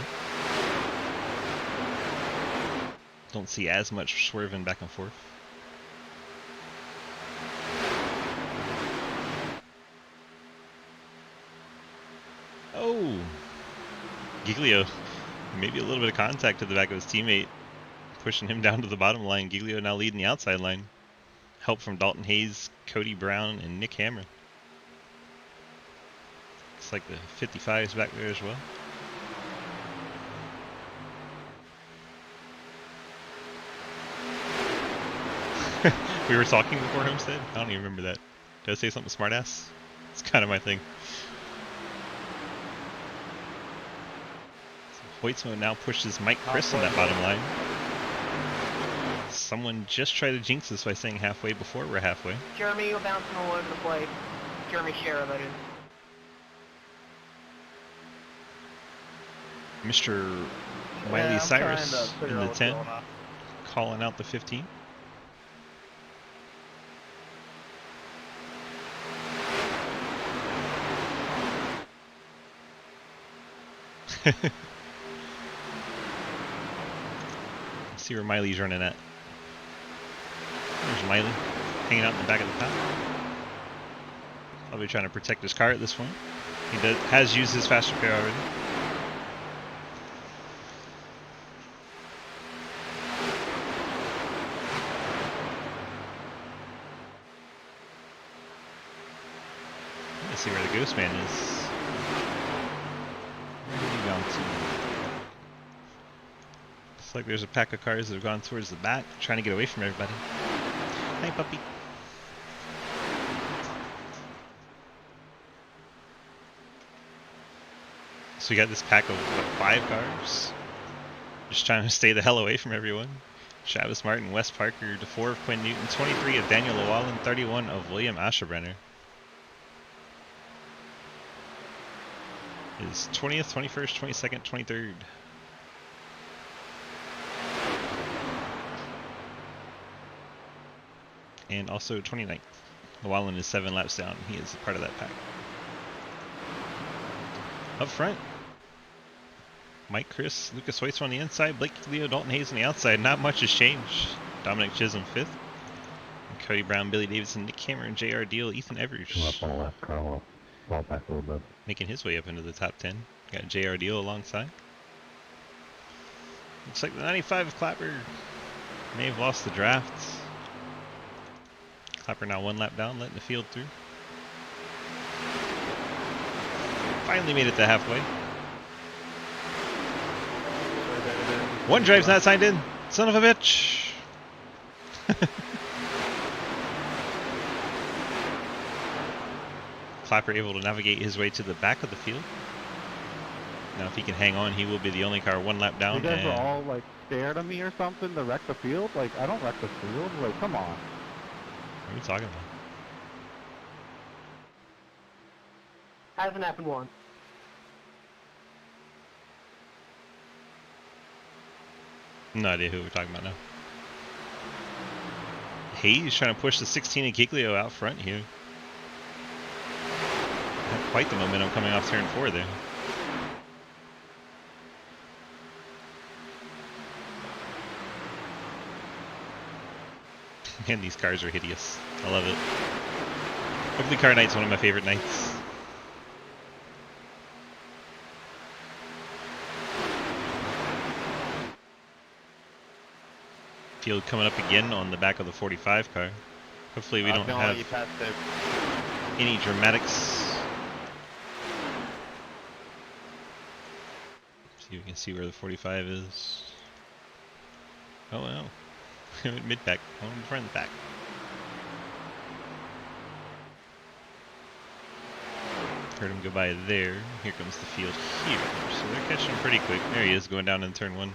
Don't see as much swerving back and forth. Oh! Giglio. Maybe a little bit of contact to the back of his teammate, pushing him down to the bottom line. Giglio now leading the outside line. Help from Dalton Hayes, Cody Brown, and Nick Hammer. Looks like the 55 is back there as well. We were talking before Homestead? I don't even remember that. Did I say something smartass? It's kind of my thing. Hoytsma now pushes Mike Chris on that bottom line. Someone just tried to jinx us by saying halfway before we're halfway. Jeremy, you're bouncing all over the place. Jeremy Sheriff, that is. Mr. Yeah, Wiley I'm Cyrus trying to figure in out the what's 10, going on. calling out the 15. See where Miley's running at. There's Miley, hanging out in the back of the pack. Probably trying to protect his car at this point. He has used his fast repair already. Let's see where the Ghost Man is. Where did he bounce to? Looks like there's a pack of cars that have gone towards the back, trying to get away from everybody. Hey, puppy. So we got this pack of, what, 5 cars? Just trying to stay the hell away from everyone. Travis Martin, Wes Parker, to 4 of Quinn Newton, 23 of Daniel Llewellyn, 31 of William Asherbrenner. Is 20th, 21st, 22nd, 23rd. And also 29th. Llewellyn is 7 laps down. He is part of that pack. Up front, Mike, Chris, Lucas Hoyts on the inside, Blake, Leo, Dalton Hayes on the outside. Not much has changed. Dominic Chisholm 5th. And Cody Brown, Billy Davidson, Nick Cameron, J.R. Deal, Ethan Come Evers. up on the left, Carl. Fall back a little bit. Making his way up into the top 10. Got J.R. Deal alongside. Looks like the 95 Clapper may have lost the draft. Clapper now 1 lap down, letting the field through. Finally made it to halfway. One drive's not signed in. Son of a bitch. Clapper able to navigate his way to the back of the field. Now if he can hang on, he will be the only car 1 lap down. You guys are all like scared of me or something to wreck the field? Like, I don't wreck the field. Like, come on. What are we talking about? Hasn't happened once. No idea who we're talking about now. Hayes trying to push the 16 and Giglio out front here. Had quite the momentum coming off turn 4 there. Man, these cars are hideous. I love it. Ugly Car Night's one of my favorite nights. Field coming up again on the back of the 45 car. Hopefully we don't have any dramatics. See if we can see where the 45 is. Oh well. Mid-pack, on in front of the pack. Heard him go by there. Here comes the field here. So they're catching him pretty quick. There he is, going down in turn 1.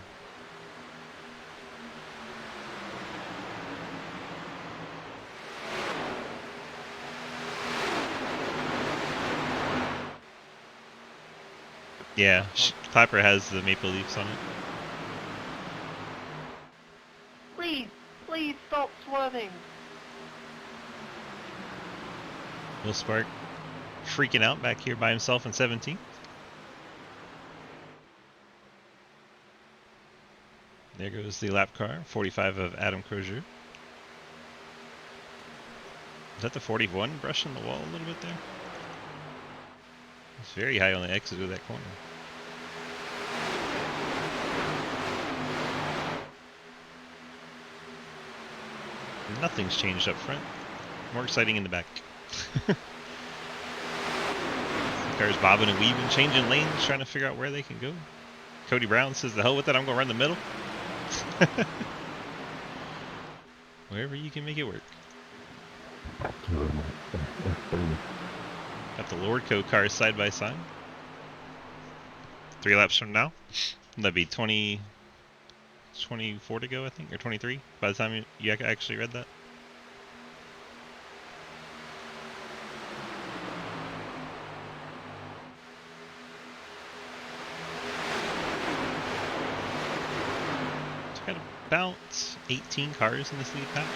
Yeah, Clapper has the maple leaves on it. Please stop swerving. Will Spark freaking out back here by himself in 17th. There goes the lap car, 45 of Adam Crozier. Is that the 41 brushing the wall a little bit there? It's very high on the exit of that corner. Nothing's changed up front. More exciting in the back. Cars bobbing and weaving, changing lanes, trying to figure out where they can go. Cody Brown says, the hell with it, I'm going to run the middle. Wherever you can make it work. Got the Lordco cars side by side. 3 laps from now. That'd be 24 to go, I think, or 23 by the time you actually read that. So got about 18 cars in this lead pack.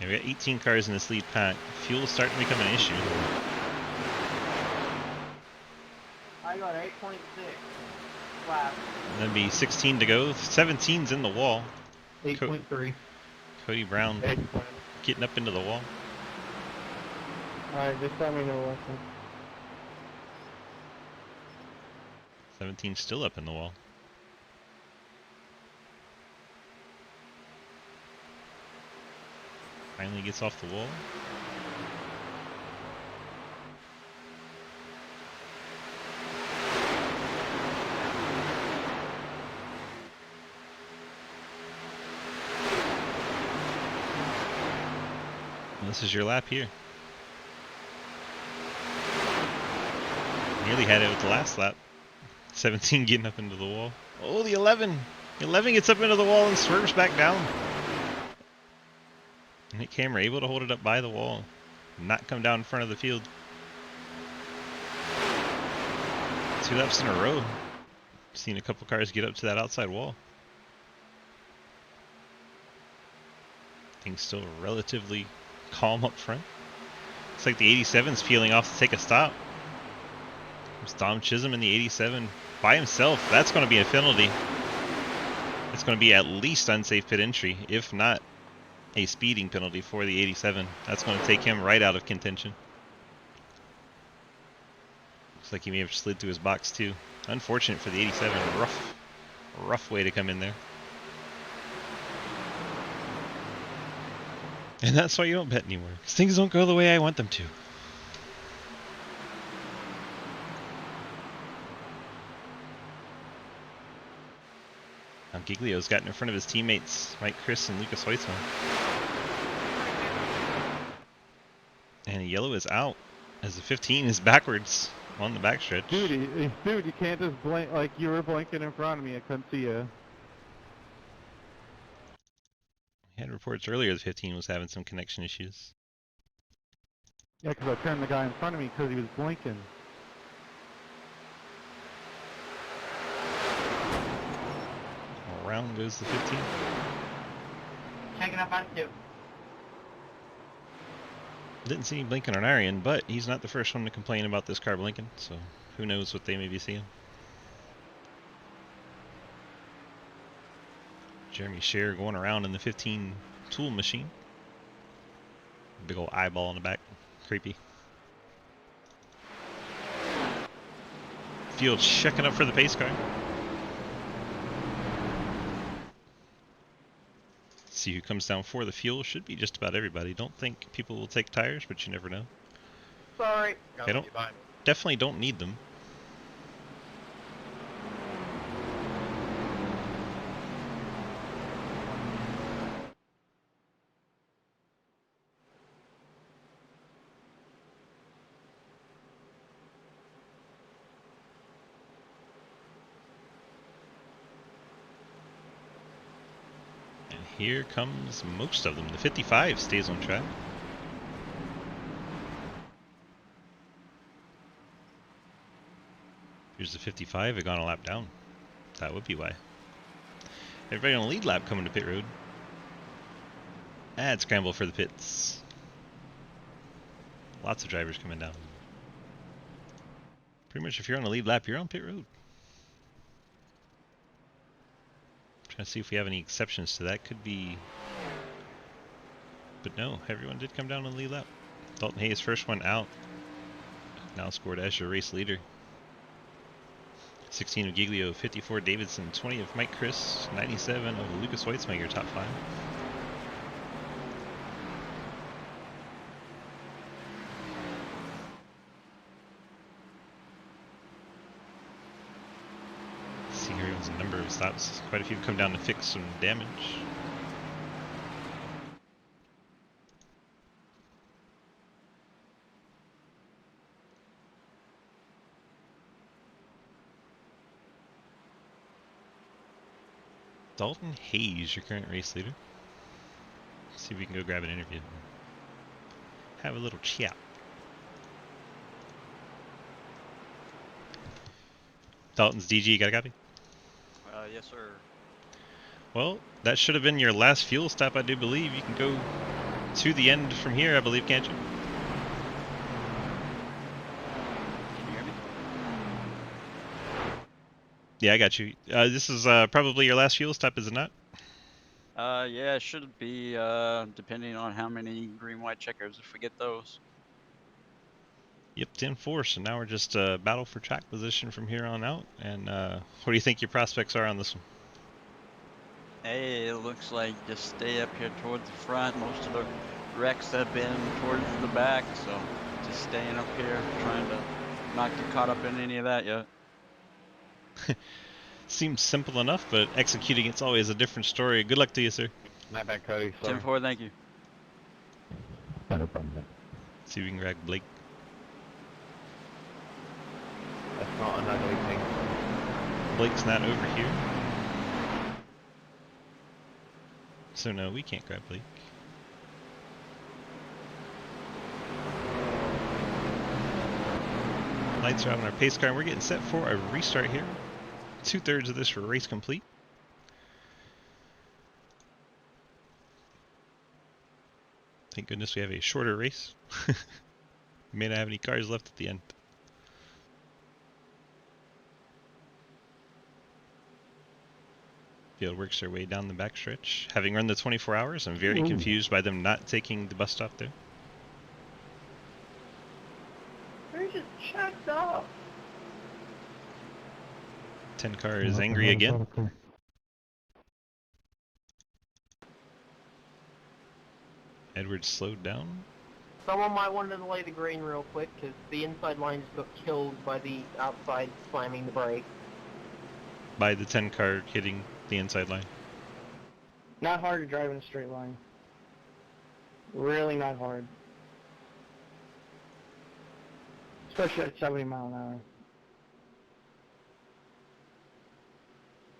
Yeah, we got 18 cars in this lead pack. Fuel's starting to become an issue. I got 8.6 laps. That'd be 16 to go. 17's in the wall. 8.3. Cody Brown getting up into the wall. Alright, just let me know what. 17's still up in the wall. Finally gets off the wall. This is your lap here. Nearly had it with the last lap. 17 getting up into the wall. Oh, the 11! The 11 gets up into the wall and swerves back down. Nick Camera able to hold it up by the wall. Not come down in front of the field. 2 laps in a row. Seen a couple cars get up to that outside wall. Things still relatively calm up front. Looks like the 87's peeling off to take a stop. There's Dom Chisholm in the 87 by himself. That's going to be a penalty. It's going to be at least unsafe pit entry, if not a speeding penalty for the 87. That's going to take him right out of contention. Looks like he may have slid through his box too. Unfortunate for the 87. Rough way to come in there. And that's why you don't bet anymore, because things don't go the way I want them to. Now Giglio's gotten in front of his teammates, Mike Chris and Lucas Hoitzman. And yellow is out, as the 15 is backwards on the backstretch. Dude, you can't just blink like you were blinking in front of me. I couldn't see you. We had reports earlier the 15 was having some connection issues. Yeah, because I turned the guy in front of me because he was blinking. Around goes the 15. Checking up on 2. Didn't see any blinking on Arian, but he's not the first one to complain about this car blinking, so who knows what they may be seeing. Jeremy Scher going around in the 15 tool machine. Big old eyeball on the back. Creepy. Field checking up for the pace car. See who comes down for the fuel. Should be just about everybody. Don't think people will take tires, but you never know. Sorry. They don't. Definitely don't need them. Here comes most of them. The 55 stays on track. Here's the 55, it gone a lap down. That would be why. Everybody on the lead lap coming to pit road. And scramble for the pits. Lots of drivers coming down. Pretty much if you're on the lead lap, you're on pit road. Trying to see if we have any exceptions to that. Could be, but no, everyone did come down on the lead lap. Dalton Hayes, first one out, now scored as your race leader. 16 of Giglio, 54 Davidson, 20 of Mike Chris, 97 of Lucas Hoitzman, top 5. A number of stops. Quite a few come down to fix some damage. Dalton Hayes, your current race leader. Let's see if we can go grab an interview. Have a little chat. Dalton's DG, got a copy? Yes, sir. Well, that should have been your last fuel stop, I do believe. You can go to the end from here, I believe, can't you? Can you hear me? Yeah, I got you. This is probably your last fuel stop, is it not? Yeah, it should be, depending on how many green-white checkers, if we get those. Yep, 10-4, so now we're just battle for track position from here on out. And what do you think your prospects are on this one? Hey, it looks like just stay up here towards the front. Most of the wrecks have been towards the back, so just staying up here, trying to not get caught up in any of that yet. Seems simple enough, but executing it's always a different story. Good luck to you, sir. Not bad, Cody. Sorry. 10-4, thank you. Got a See if we can grab Blake. That's not an ugly thing. Blake's not over here. So no, we can't grab Blake. Lights are out on our pace car and we're getting set for a restart here. 2/3 of this for race complete. Thank goodness we have a shorter race. We may not have any cars left at the end. Field works their way down the backstretch. Having run the 24 hours, I'm very confused by them not taking the bus stop there. They're just checked up. 10 car is angry again. Edwards slowed down. Someone might want to delay the green real quick, because the inside line just got killed by the outside slamming the brake. By the 10 car hitting the inside line. Not hard to drive in a straight line. Really not hard. Especially at 70 mile an hour.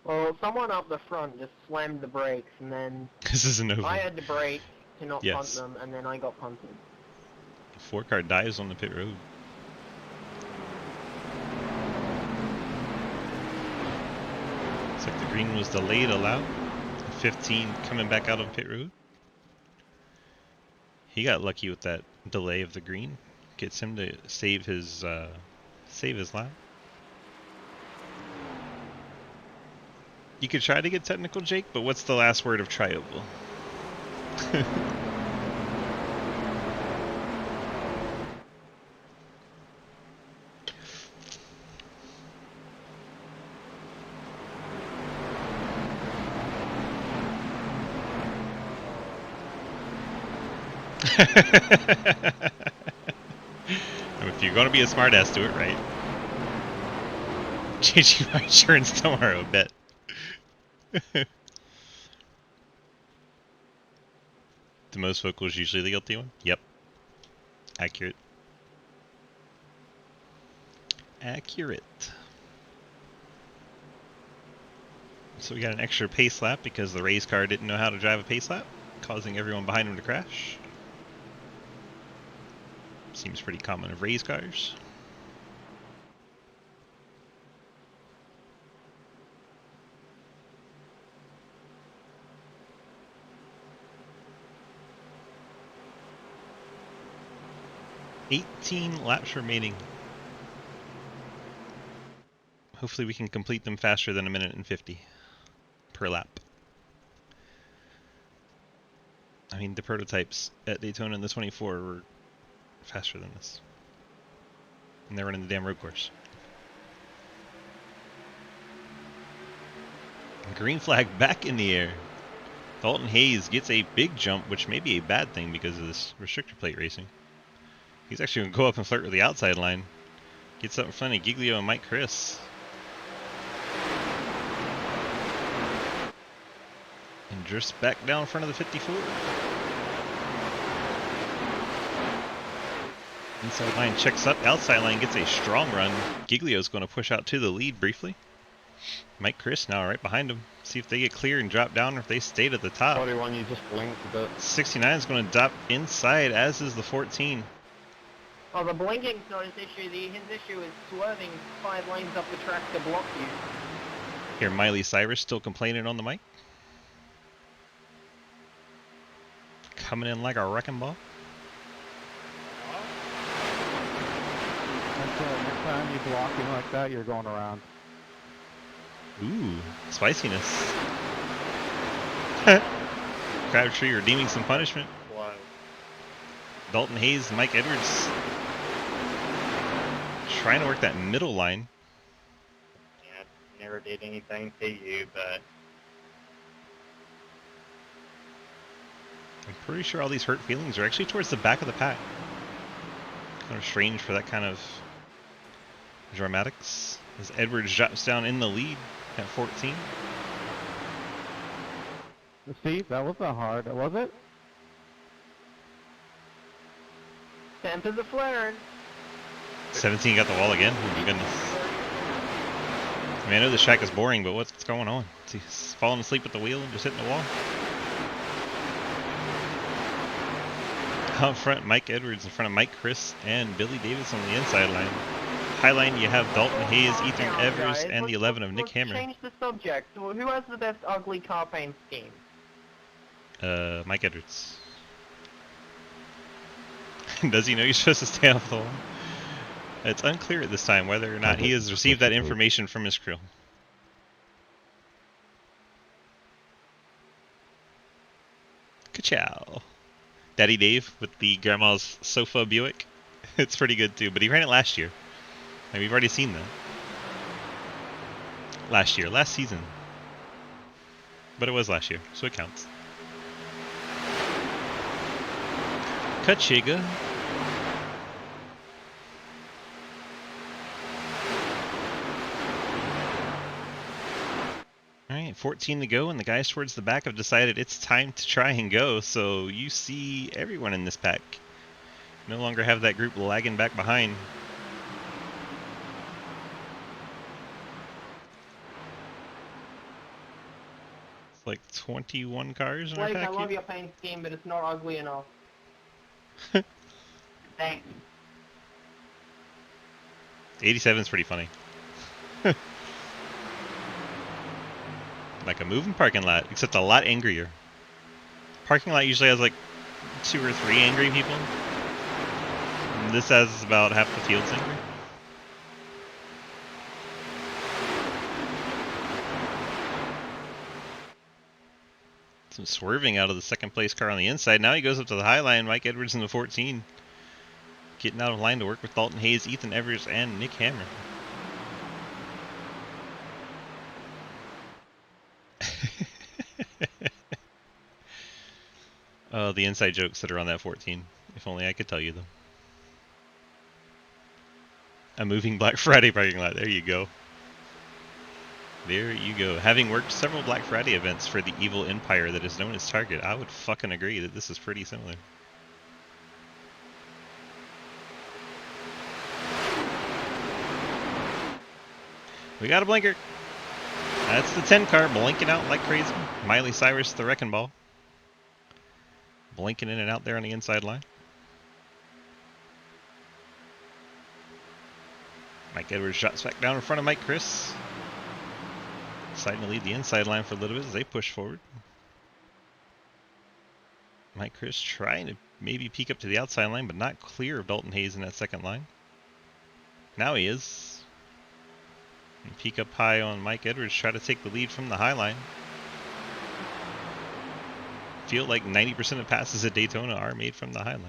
Well, someone up the front just slammed the brakes, and then This isn't over. I had to brake to not punt Yes. them, and then I got punted. 4 car dies on the pit road. Looks like the green was delayed allowed. 15 coming back out on pit road. He got lucky with that delay of the green. Gets him to save his lap. You could try to get technical, Jake, but what's the last word of triable? If you're gonna be a smartass, do it right. Changing my insurance tomorrow, bet. The most vocal is usually the guilty one? Yep. Accurate. Accurate. So we got an extra pace lap because the race car didn't know how to drive a pace lap, causing everyone behind him to crash. Seems pretty common of race cars. $18 laps remaining. Hopefully we can complete them faster than 1:50 per lap. I mean, the prototypes at Daytona and the 24 were faster than this. And they're running the damn road course. Green flag back in the air. Dalton Hayes gets a big jump, which may be a bad thing because of this restrictor plate racing. He's actually going to go up and flirt with the outside line. Gets up in front of Giglio and Mike Chris. And drifts back down in front of the 54. Inside line checks up. Outside line gets a strong run. Giglio's going to push out to the lead briefly. Mike Chris now right behind him. See if they get clear and drop down or if they stayed at the top. 41, you just blinked a bit. 69 is going to drop inside, as is the 14. Oh, the blinking's not his issue. His issue is swerving 5 lanes up the track to block you. Here, Miley Cyrus still complaining on the mic. Coming in like a wrecking ball. Next time you blocking like that, you're going around. Ooh, spiciness. Crabtree redeeming some punishment. Wow. Dalton Hayes, Mike Edwards. Trying to work that middle line. Yeah, never did anything to you, but I'm pretty sure all these hurt feelings are actually towards the back of the pack. Kind of strange for that kind of dramatics. As Edwards drops down in the lead at 14. See, that wasn't hard, was it? Tempers are flaring. 17 got the wall again. Oh my goodness. I mean, I know this track is boring, but what's going on? Is he falling asleep at the wheel and just hitting the wall? Out front, Mike Edwards in front of Mike Chris and Billy Davis on the inside line. High line, you have Dalton Hayes, Calm Ethan down, Evers, guys. and the 11 of Nick Let's Hammer. change the subject. So who has the best ugly car paint scheme? Mike Edwards. Does he know he's supposed to stay off the wall? It's unclear at this time whether or not he has received that information from his crew. Ka-chow. Daddy Dave with the grandma's sofa Buick. It's pretty good too, but he ran it last year. And we've already seen that. Last season. But it was last year, so it counts. Kachiga. Alright, 14 to go, and the guys towards the back have decided it's time to try and go, so you see everyone in this pack. No longer have that group lagging back behind. It's like 21 cars in our Blake, I pack love here. your paint scheme, but it's not ugly enough. Thanks. 87 is pretty funny. Like a moving parking lot, except a lot angrier. Parking lot usually has like 2 or 3 angry people. And this has about half the field's angry. Some swerving out of the second place car on the inside. Now he goes up to the high line. Mike Edwards in the 14. Getting out of line to work with Dalton Hayes, Ethan Evers, and Nick Hammer. Oh, the inside jokes that are on that 14. If only I could tell you them. A moving Black Friday parking lot. There you go. There you go. Having worked several Black Friday events for the evil empire that is known as Target, I would fucking agree that this is pretty similar. We got a blinker. That's the 10 car blinking out like crazy. Miley Cyrus, the wrecking ball. Blinking in and out there on the inside line. Mike Edwards drops back down in front of Mike Chris. Deciding to lead the inside line for a little bit as they push forward. Mike Chris trying to maybe peek up to the outside line, but not clear of Dalton Hayes in that second line. Now he is. And peek up high on Mike Edwards, try to take the lead from the high line. Feel like 90% of passes at Daytona are made from the high line.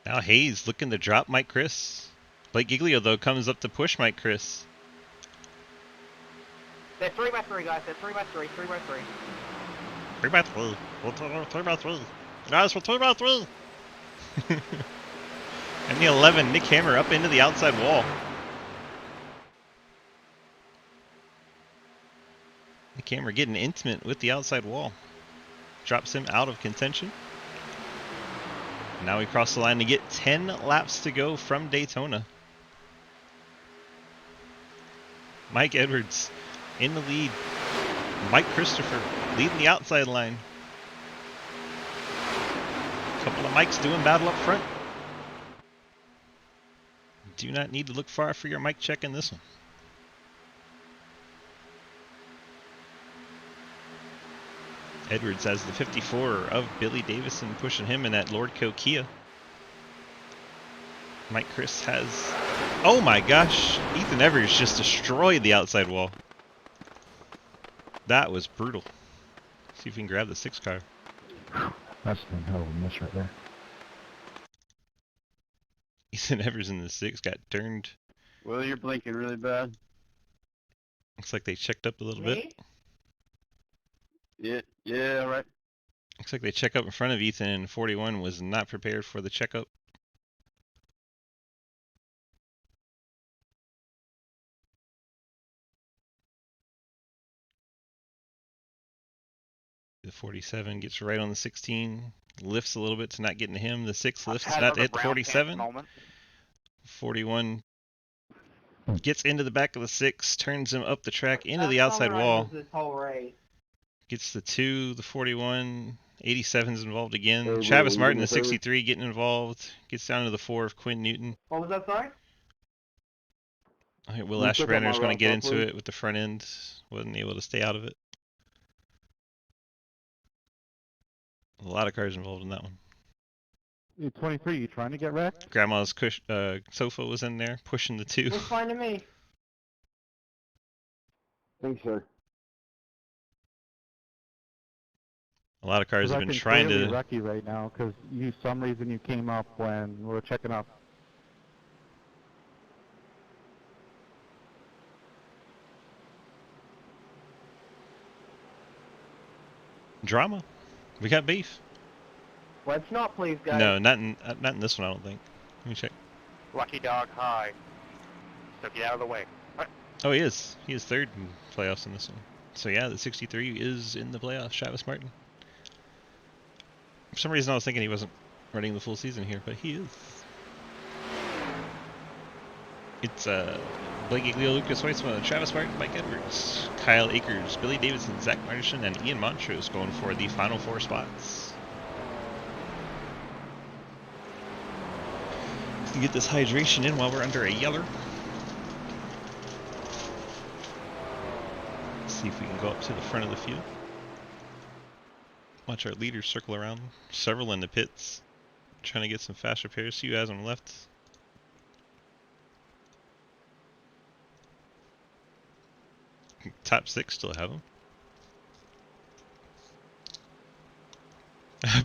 Now Hayes looking to drop Mike Chris. Blake Giglio, though, comes up to push Mike Chris. They're 3x3, guys. They're 3x3. 3x3. 3x3. 3x3. Guys, we're 3x3. And the 11, Nick Hammer up into the outside wall. Nick Hammer getting intimate with the outside wall. Drops him out of contention. Now we cross the line to get 10 laps to go from Daytona. Mike Edwards in the lead. Mike Christopher leading the outside line. Couple of Mikes doing battle up front. Do not need to look far for your mic check in this one. Edwards has the 54 of Billy Davison pushing him in that Lordco Kia. Mike Chris has... Oh my gosh! Ethan Evers just destroyed the outside wall. That was brutal. See if we can grab the 6 car. That's a hell of a miss right there. Ethan Evers in the 6 got turned. Well, you're blinking really bad. Looks like they checked up a little bit. Yeah, right. Looks like they check up in front of Ethan, and 41 was not prepared for the checkup. the 47 gets right on the 16, lifts a little bit to not getting to him. The 6 lifts I've had not to another hit the brown 47. moment. 41 gets into the back of the 6, turns him up the track into the That outside wall. summarizes this whole race. Gets the 2, the 41, 87's involved again. Hey, Travis will you Martin, do me the a favor? 63, getting involved. Gets down to the 4 of Quinn Newton. What was that, sorry? Okay, Will Can you check out my Ashbrenner's going to route get car, into please? it with the front end. Wasn't able to stay out of it. A lot of cars involved in that one. 23, you trying to get wrecked? Grandma's sofa was in there, pushing the 2. Looks fine to me. Thanks, sir. A lot of cars 'Cause have I been can trying clearly to. wreck you right now, because some reason you came up when we were checking up. Drama. We got beef. Let's not, please, guys. No, not in this one, I don't think. Let me check. Lucky dog high. So get out of the way. Oh, he is. He is third in playoffs in this one. So yeah, the 63 is in the playoffs. Travis Martin. For some reason, I was thinking he wasn't running the full season here, but he is. It's Blake Giglio, Lucas Weitzman, Travis Martin, Mike Edwards, Kyle Akers, Billy Davidson, Zach Martian, and Ian Montrose going for the final 4 spots. Let's get this hydration in while we're under a yeller. See if we can go up to the front of the field. Watch our leaders circle around. Several in the pits. Trying to get some fast repairs. See who has them left. Top 6 still have them.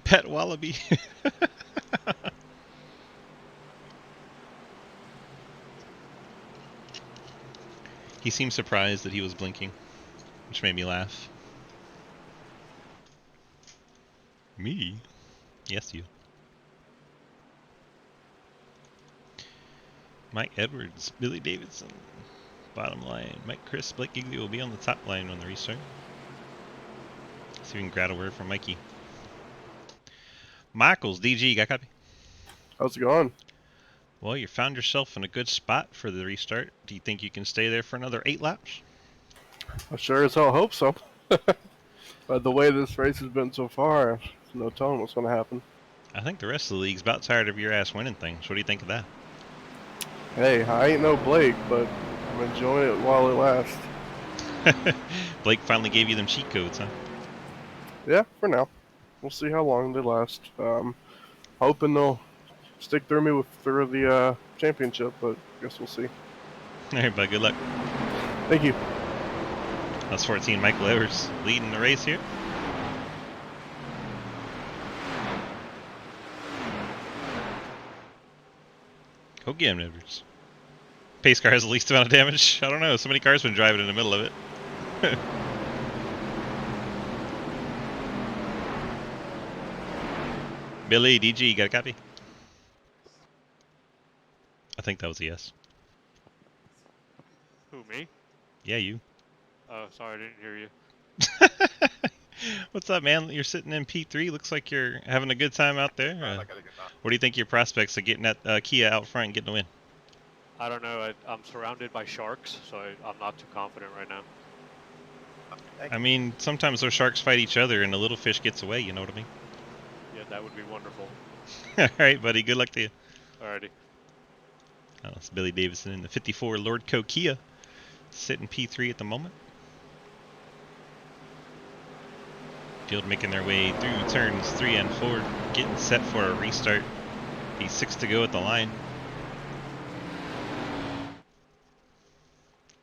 Pet Wallaby. He seemed surprised that he was blinking, which made me laugh. Me? Yes, you. Mike Edwards, Billy Davidson. Bottom line. Mike Chris, Blake Giglio will be on the top line on the restart. See if we can grab a word from Mikey. Michaels, DG, got a copy? How's it going? Well, you found yourself in a good spot for the restart. Do you think you can stay there for another 8 laps? I sure as hell hope so. But the way this race has been so far, there's no telling what's going to happen. I think the rest of the league's about tired of your ass winning things. What do you think of that? Hey, I ain't no Blake, but I'm enjoying it while it lasts. Blake finally gave you them cheat codes, huh? Yeah, for now. We'll see how long they last. Hoping they'll stick through me through the championship, but I guess we'll see. Alright, bud, good luck. Thank you. That's 14, Michael Edwards leading the race here. Go get him, Edwards. Pace car has the least amount of damage. I don't know, so many cars been driving in the middle of it. Billy, DG, got a copy? I think that was a yes. Who, me? Yeah, you. Oh, sorry, I didn't hear you. What's up, man? You're sitting in P3. Looks like you're having a good time out there. What do you think your prospects of getting that Kia out front and getting a win? I don't know. I'm surrounded by sharks, so I'm not too confident right now. I mean, sometimes those sharks fight each other and the little fish gets away, you know what I mean? Yeah, that would be wonderful. Alright, buddy. Good luck to you. Alrighty. Oh, it's Billy Davidson in the 54 Lordco Kia. Sitting P3 at the moment. Field making their way through turns 3 and 4. Getting set for a restart. Be 6 to go at the line.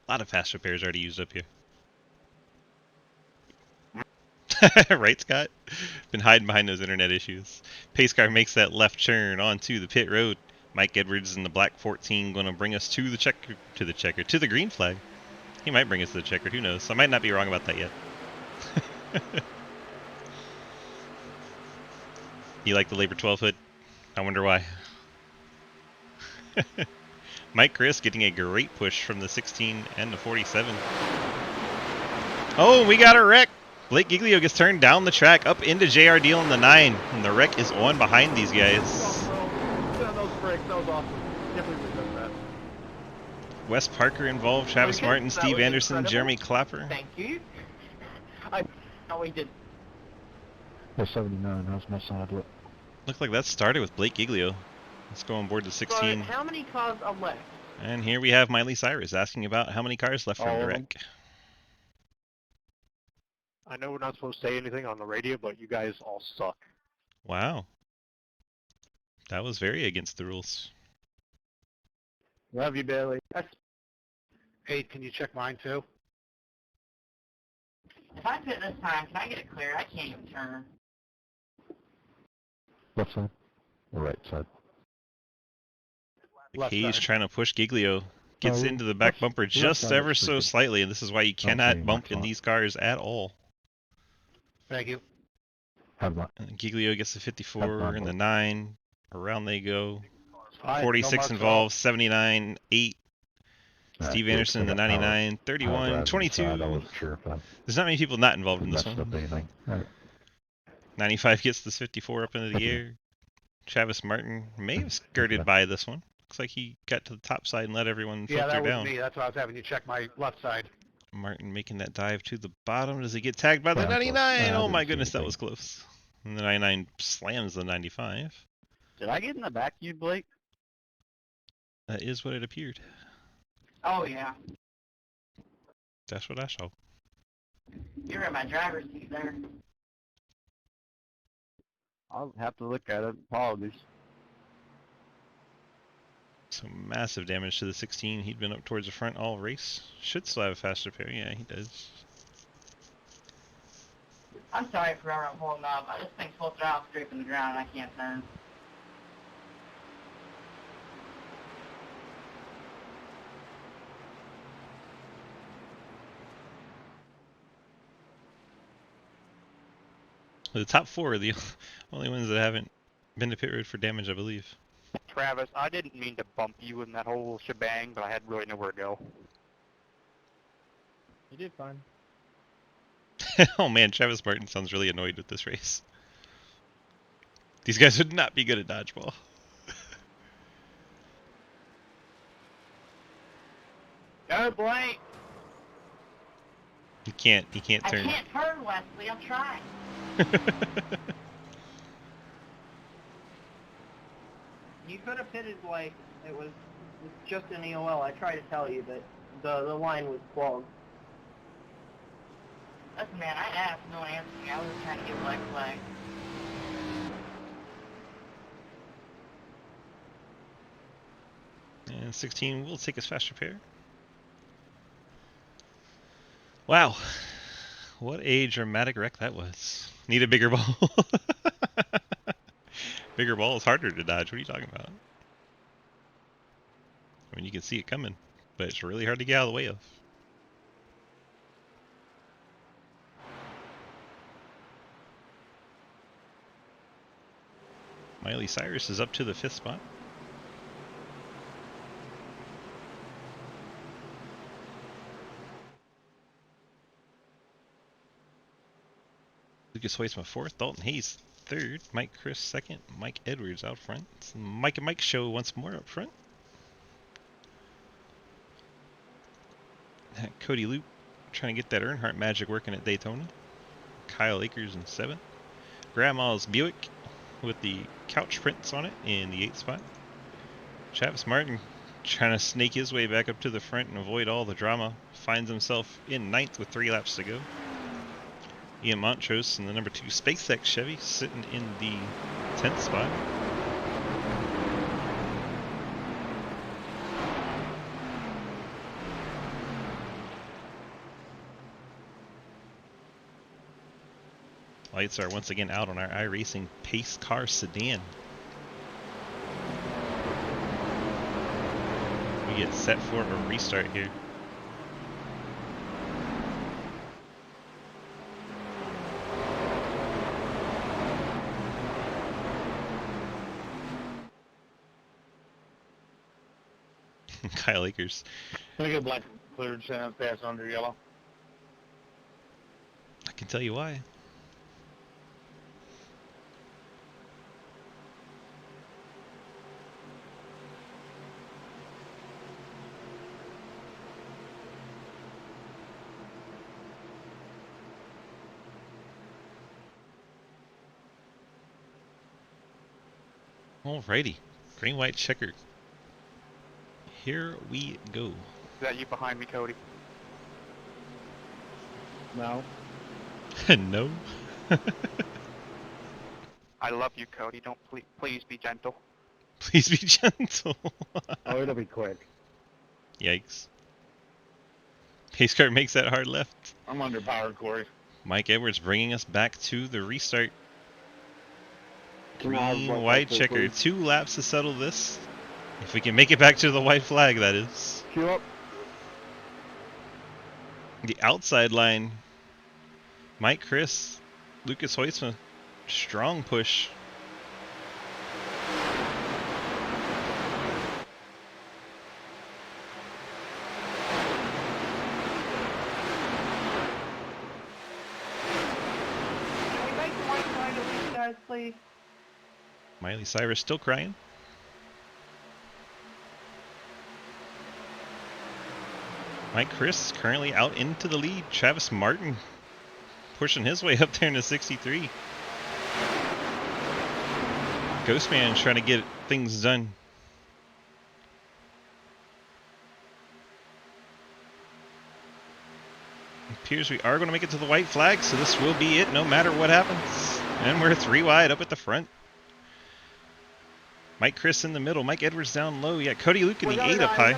A lot of fast repairs already used up here. Right, Scott? Been hiding behind those internet issues. Pace car makes that left turn onto the pit road. Mike Edwards in the black 14 going to bring us to the green flag. He might bring us to the checkered, who knows? I might not be wrong about that yet. You like the Labor 12 hood? I wonder why. Mike Chris getting a great push from the 16 and the 47. Oh, we got a wreck! Blake Giglio gets turned down the track up into JR Deal in the 9, and the wreck is on behind these guys. Those brakes, that was awesome. Can't believe we did that. Wes Parker involved, Travis Okay, Martin, that Steve was Anderson, incredible. Jeremy Clapper. Thank you. No, we did. The 79, how's my side look? Looked like that started with Blake Giglio. Let's go on board to So, 16. how many cars are left? And here we have Miley Cyrus asking about how many cars left from All the of them. wreck. I know we're not supposed to say anything on the radio, but you guys all suck. Wow. That was very against the rules. Love you, Billy. Hey, can you check mine too? If I pit this time, can I get it clear? I can't even turn. Left side? Or right side? Hayes trying to push Giglio. Gets Oh, into the back left- bumper left just side ever is so pretty good. slightly, and this is why you Don't say cannot bump much in on it. these cars at all. Thank you. Have that. And Giglio gets the 54 Have and the mine. 9. Around they go. Fine, no 46 marks involved, 79, 8. Steve Anderson in the 99, 31, 22. I wasn't sure if I There's not many people not involved in this messed up one. anything. Alright. 95 gets this 54 up into the Okay. air. Travis Martin may have skirted by this one. Looks like he got to the top side and let everyone Yeah, filter that was down. me. That's why I was having you check my left side. Martin making that dive to the bottom. Does he get tagged by the Yeah, 99? I Oh didn't my see goodness, that anything. was close. And the 99 slams the 95. Did I get in the back, you Blake? That is what it appeared. Oh, yeah. That's what I saw. You're in my driver's seat there. I'll have to look at it. Apologies. So massive damage to the 16. He'd been up towards the front all race. Should still have a faster pair. Yeah, he does. I'm sorry for ever holding up. This thing's full throttle scraping the ground and I can't turn. The top 4 are the only ones that haven't been to pit road for damage, I believe. Travis, I didn't mean to bump you in that whole shebang, but I had really nowhere to go. You did fine. Oh man, Travis Martin sounds really annoyed with this race. These guys would not be good at dodgeball. Go, Blake! He can't I turn. can't turn, Wesley. I'm trying. You could have pitted Blake. It was just an EOL. I tried to tell you, but the line was clogged. Listen, man, I asked, no one answered me. I was just trying to get black flag. And 16 will take his faster pair. Wow. What a dramatic wreck that was. Need a bigger ball. Bigger ball is harder to dodge. What are you talking about? I mean, you can see it coming, but it's really hard to get out of the way of. Miley Cyrus is up to the 5th spot. Lucas Hoisma 4th, Dalton Hayes 3rd, Mike Chris 2nd, Mike Edwards out front. It's the Mike and Mike show once more up front. Cody Loop trying to get that Earnhardt magic working at Daytona. Kyle Akers in 7th. Grandma's Buick with the couch prints on it in the 8th spot. Travis Martin trying to snake his way back up to the front and avoid all the drama. Finds himself in 9th with 3 laps to go. Ian Montrose in the number 2 SpaceX Chevy sitting in the 10th spot. Lights are once again out on our iRacing Pace Car Sedan. We get set for a restart here. Kyle Akers. Can I get black cleared, pass under yellow? I can tell you why. Alrighty, green white checker. Here we go. Is that you behind me, Cody? No. No. I love you, Cody. Don't please be gentle. Please be gentle. Oh, it'll be quick. Yikes. Pace car makes that hard left. I'm underpowered, Corey. Mike Edwards bringing us back to the restart. Can I have Green one white also, checker. please? 2 laps to settle this. If we can make it back to the white flag, that is. Queue up. The outside line. Mike Chris, Lucas Hoytsma. Strong push. Can we make the white flag at least, guys, please? Miley Cyrus still crying. Mike Chris currently out into the lead. Travis Martin pushing his way up there into 63. Ghostman trying to get things done. It appears we are going to make it to the white flag, so this will be it no matter what happens. And we're 3 wide up at the front. Mike Chris in the middle. Mike Edwards down low. Yeah, Cody Luke in the 8 up high.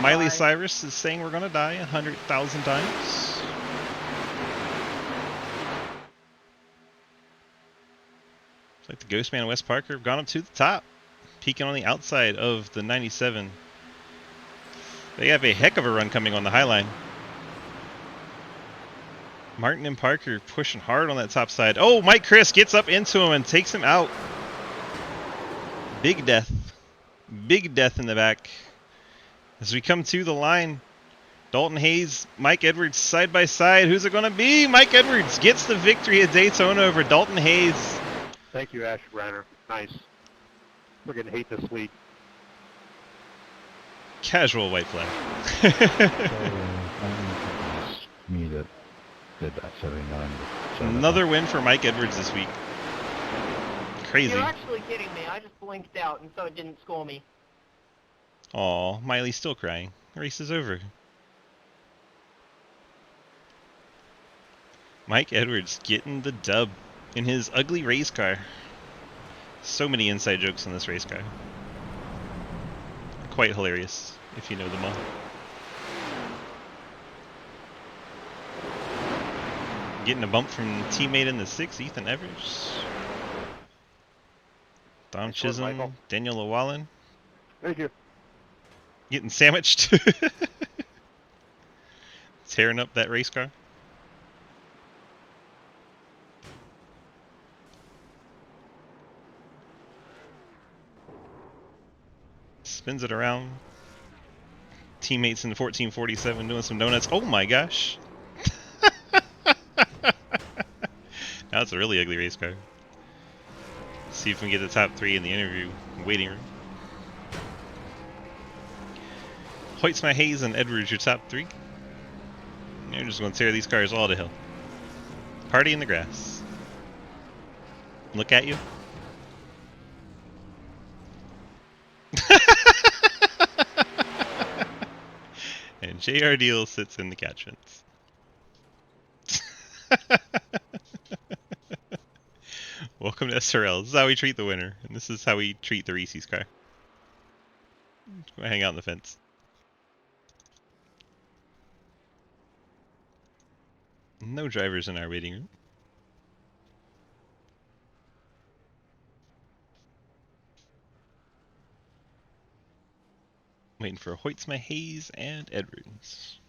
Miley Cyrus is saying we're going to die 100,000 times. Looks like the Ghostman and Wes Parker have gone up to the top, peeking on the outside of the 97. They have a heck of a run coming on the high line. Martin and Parker pushing hard on that top side. Oh, Mike Chris gets up into him and takes him out. Big death. Big death in the back. As we come to the line, Dalton Hayes, Mike Edwards side by side. Who's it going to be? Mike Edwards gets the victory at Daytona over Dalton Hayes. Thank you, Ash Brenner. Nice. We're going to hate this week. Casual white flag. Me that did that 79. Another win for Mike Edwards this week. Crazy. You're actually kidding me. I just blinked out, and so it didn't score me. Aw, Miley's still crying. Race is over. Mike Edwards getting the dub in his ugly race car. So many inside jokes on this race car. Quite hilarious, if you know them all. Getting a bump from teammate in the 6, Ethan Evers. Dom Chisholm, Michael. Daniel Llewellyn. Thank you. Getting sandwiched. Tearing up that race car. Spins it around. Teammates in the 1447 doing some donuts. Oh my gosh. Now it's a really ugly race car. See if we can get the top 3 in the interview waiting room. Hoytsma, Hayes, and Edwards, your top 3. You're just going to tear these cars all to hell. Party in the grass. Look at you. And JR Deal sits in the catch fence. Welcome to SRL. This is how we treat the winner, and this is how we treat the Reese's car. Go hang out in the fence. No drivers in our waiting room. Waiting for Hoytsma, Hayes, and Edwards.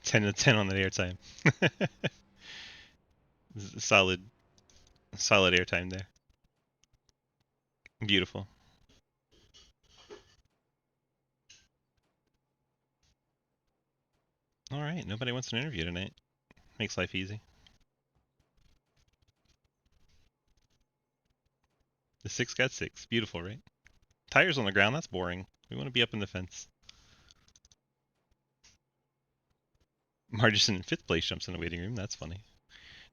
10 to 10 on the airtime. Solid airtime there. Beautiful. All right, nobody wants an interview tonight. Makes life easy. The 6 got 6. Beautiful, right? Tires on the ground, that's boring. We want to be up in the fence. Margison in 5th place jumps in the waiting room. That's funny.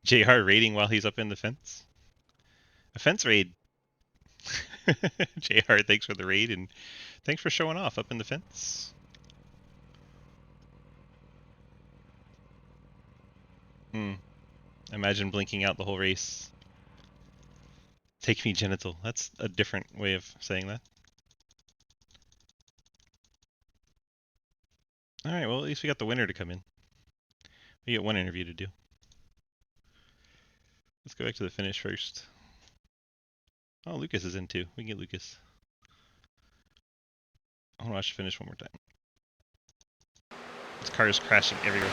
JR raiding while he's up in the fence. A fence raid. JR, thanks for the raid and thanks for showing off up in the fence. Imagine blinking out the whole race. Take me genital. That's a different way of saying that. Alright, well at least we got the winner to come in. We get one interview to do. Let's go back to the finish first. Oh, Lucas is in too. We can get Lucas. I want to watch the finish one more time. This car is crashing everywhere.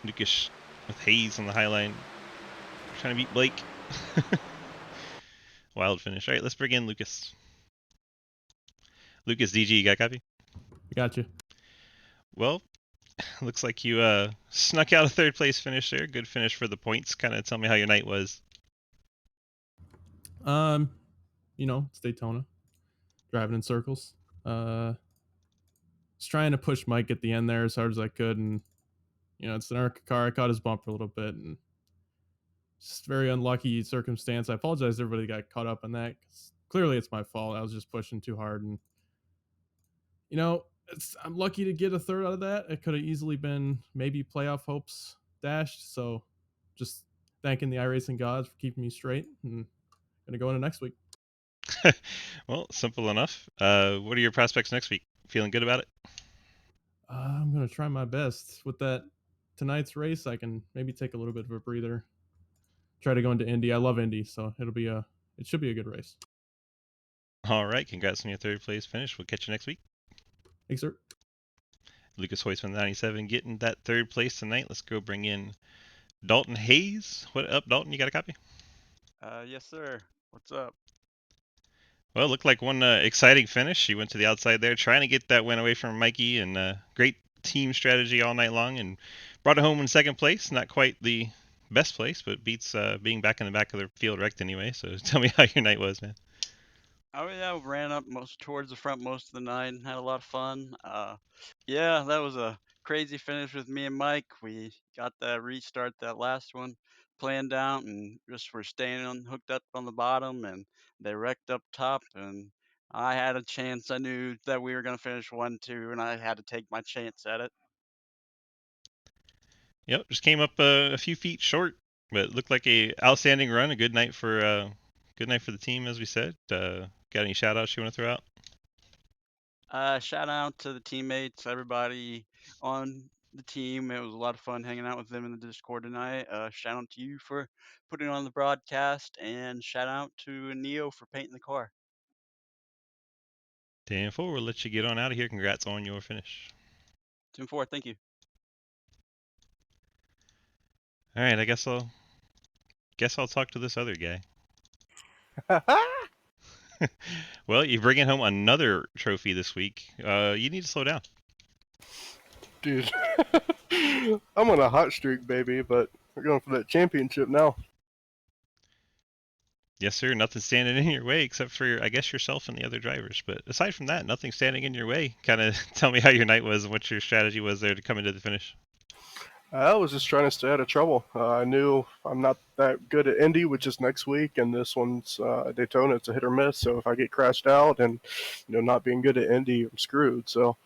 Lucas with Hayes on the high line. Trying to beat Blake. Wild finish. Alright, let's bring in Lucas. Lucas DG, you got a copy? Gotcha. Well, looks like you snuck out a 3rd place finish there. Good finish for the points. Kind of tell me how your night was. You know, it's Daytona. Driving in circles. Was trying to push Mike at the end there as hard as I could, and you know, it's an ARCA car. I caught his bumper a little bit, and just very unlucky circumstance. I apologize to everybody that got caught up on that. 'Cause clearly, it's my fault. I was just pushing too hard, and you know, I'm lucky to get a 3rd out of that. It could have easily been maybe playoff hopes dashed. So, just thanking the iRacing gods for keeping me straight, and gonna go into next week. Well, simple enough. What are your prospects next week? Feeling good about it? I'm gonna try my best with that tonight's race. I can maybe take a little bit of a breather. Try to go into Indy. I love Indy, so it should be a good race. All right, congrats on your 3rd place finish. We'll catch you next week. Thanks, sir. Lucas Hoisman 97 getting that 3rd place tonight. Let's go bring in Dalton Hayes. What up, Dalton? You got a copy? Yes, sir. What's up? Well, it looked like one exciting finish. He went to the outside there, trying to get that win away from Mikey, and great team strategy all night long, and brought it home in 2nd place. Not quite the best place, but beats being back in the back of the field wrecked anyway. So tell me how your night was, man. Oh yeah, ran up most towards the front most of the night and had a lot of fun. Yeah, that was a crazy finish with me and Mike. We got that restart, that last one planned out, and just were staying hooked up on the bottom, and they wrecked up top, and I had a chance. I knew that we were gonna finish 1-2, and I had to take my chance at it. Yep, just came up a few feet short, but it looked like a outstanding run. A good night for the team, as we said. Got any shout outs you want to throw out? Shout out to the teammates, everybody on the team. It was a lot of fun hanging out with them in the Discord tonight. Shout out to you for putting on the broadcast, and shout out to Neo for painting the car. 10-4, we'll let you get on out of here. Congrats on your finish. 10-4, thank you. All right, I guess I'll talk to this other guy. Well, you're bringing home another trophy this week. You need to slow down. Dude, I'm on a hot streak, baby, but we're going for that championship now. Yes, sir. Nothing standing in your way except for, I guess, yourself and the other drivers. But aside from that, nothing standing in your way. Kind of tell me how your night was and what your strategy was there to come into the finish. I was just trying to stay out of trouble. I knew I'm not that good at Indy, which is next week, and this one's Daytona. It's a hit or miss. So if I get crashed out and not being good at Indy, I'm screwed. So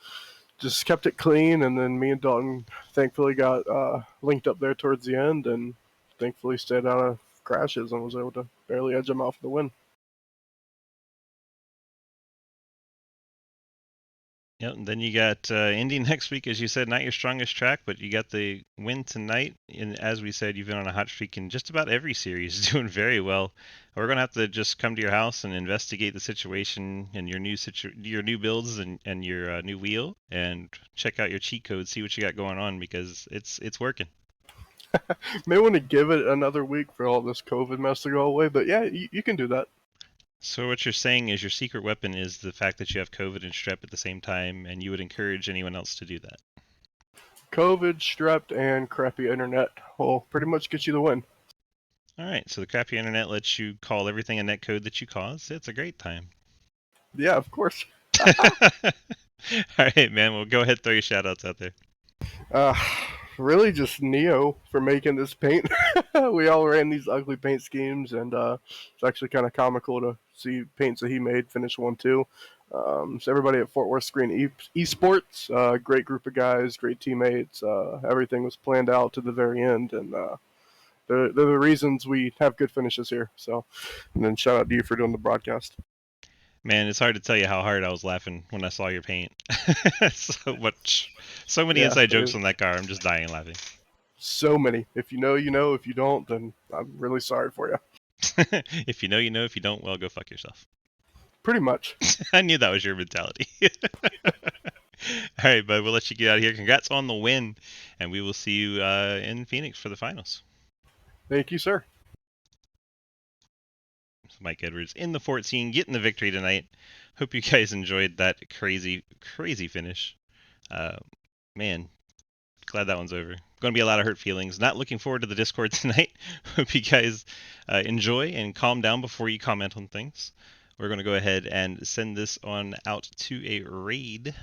just kept it clean, and then me and Dalton thankfully got linked up there towards the end, and thankfully stayed out of crashes and was able to barely edge him out for the win. Yep, and then you got Indy next week, as you said, not your strongest track, but you got the win tonight. And as we said, you've been on a hot streak in just about every series, doing very well. We're gonna have to just come to your house and investigate the situation and your new builds and your new wheel, and check out your cheat code, see what you got going on, because it's working. May want to give it another week for all this COVID mess to go away, but yeah, you can do that. So what you're saying is your secret weapon is the fact that you have COVID and strep at the same time, and you would encourage anyone else to do that. COVID, strep, and crappy internet will pretty much get you the win. All right, so the crappy internet lets you call everything a netcode that you cause. It's a great time. Yeah, of course. All right, man. Well, go ahead, throw your shout-outs out there. Really just Neo for making this paint. We all ran these ugly paint schemes, and it's actually kind of comical to see paints that he made finish 1-2. So everybody at Fort Worth Screen Esports, great group of guys, great teammates. Everything was planned out to the very end, and they're the reasons we have good finishes here. So, and then shout out to you for doing the broadcast. Man, it's hard to tell you how hard I was laughing when I saw your paint. So many inside jokes on that car. I'm just dying laughing. So many. If you know, you know. If you don't, then I'm really sorry for you. If you know, you know. If you don't, well, go fuck yourself. Pretty much. I knew that was your mentality. All right, bud. We'll let you get out of here. Congrats on the win, and we will see you in Phoenix for the finals. Thank you, sir. Mike Edwards in the 14, getting the victory tonight. Hope you guys enjoyed that crazy finish. Man, glad that one's over. Going to be a lot of hurt feelings. Not looking forward to the Discord tonight. Hope you guys enjoy and calm down before you comment on things. We're going to go ahead and send this on out to a raid.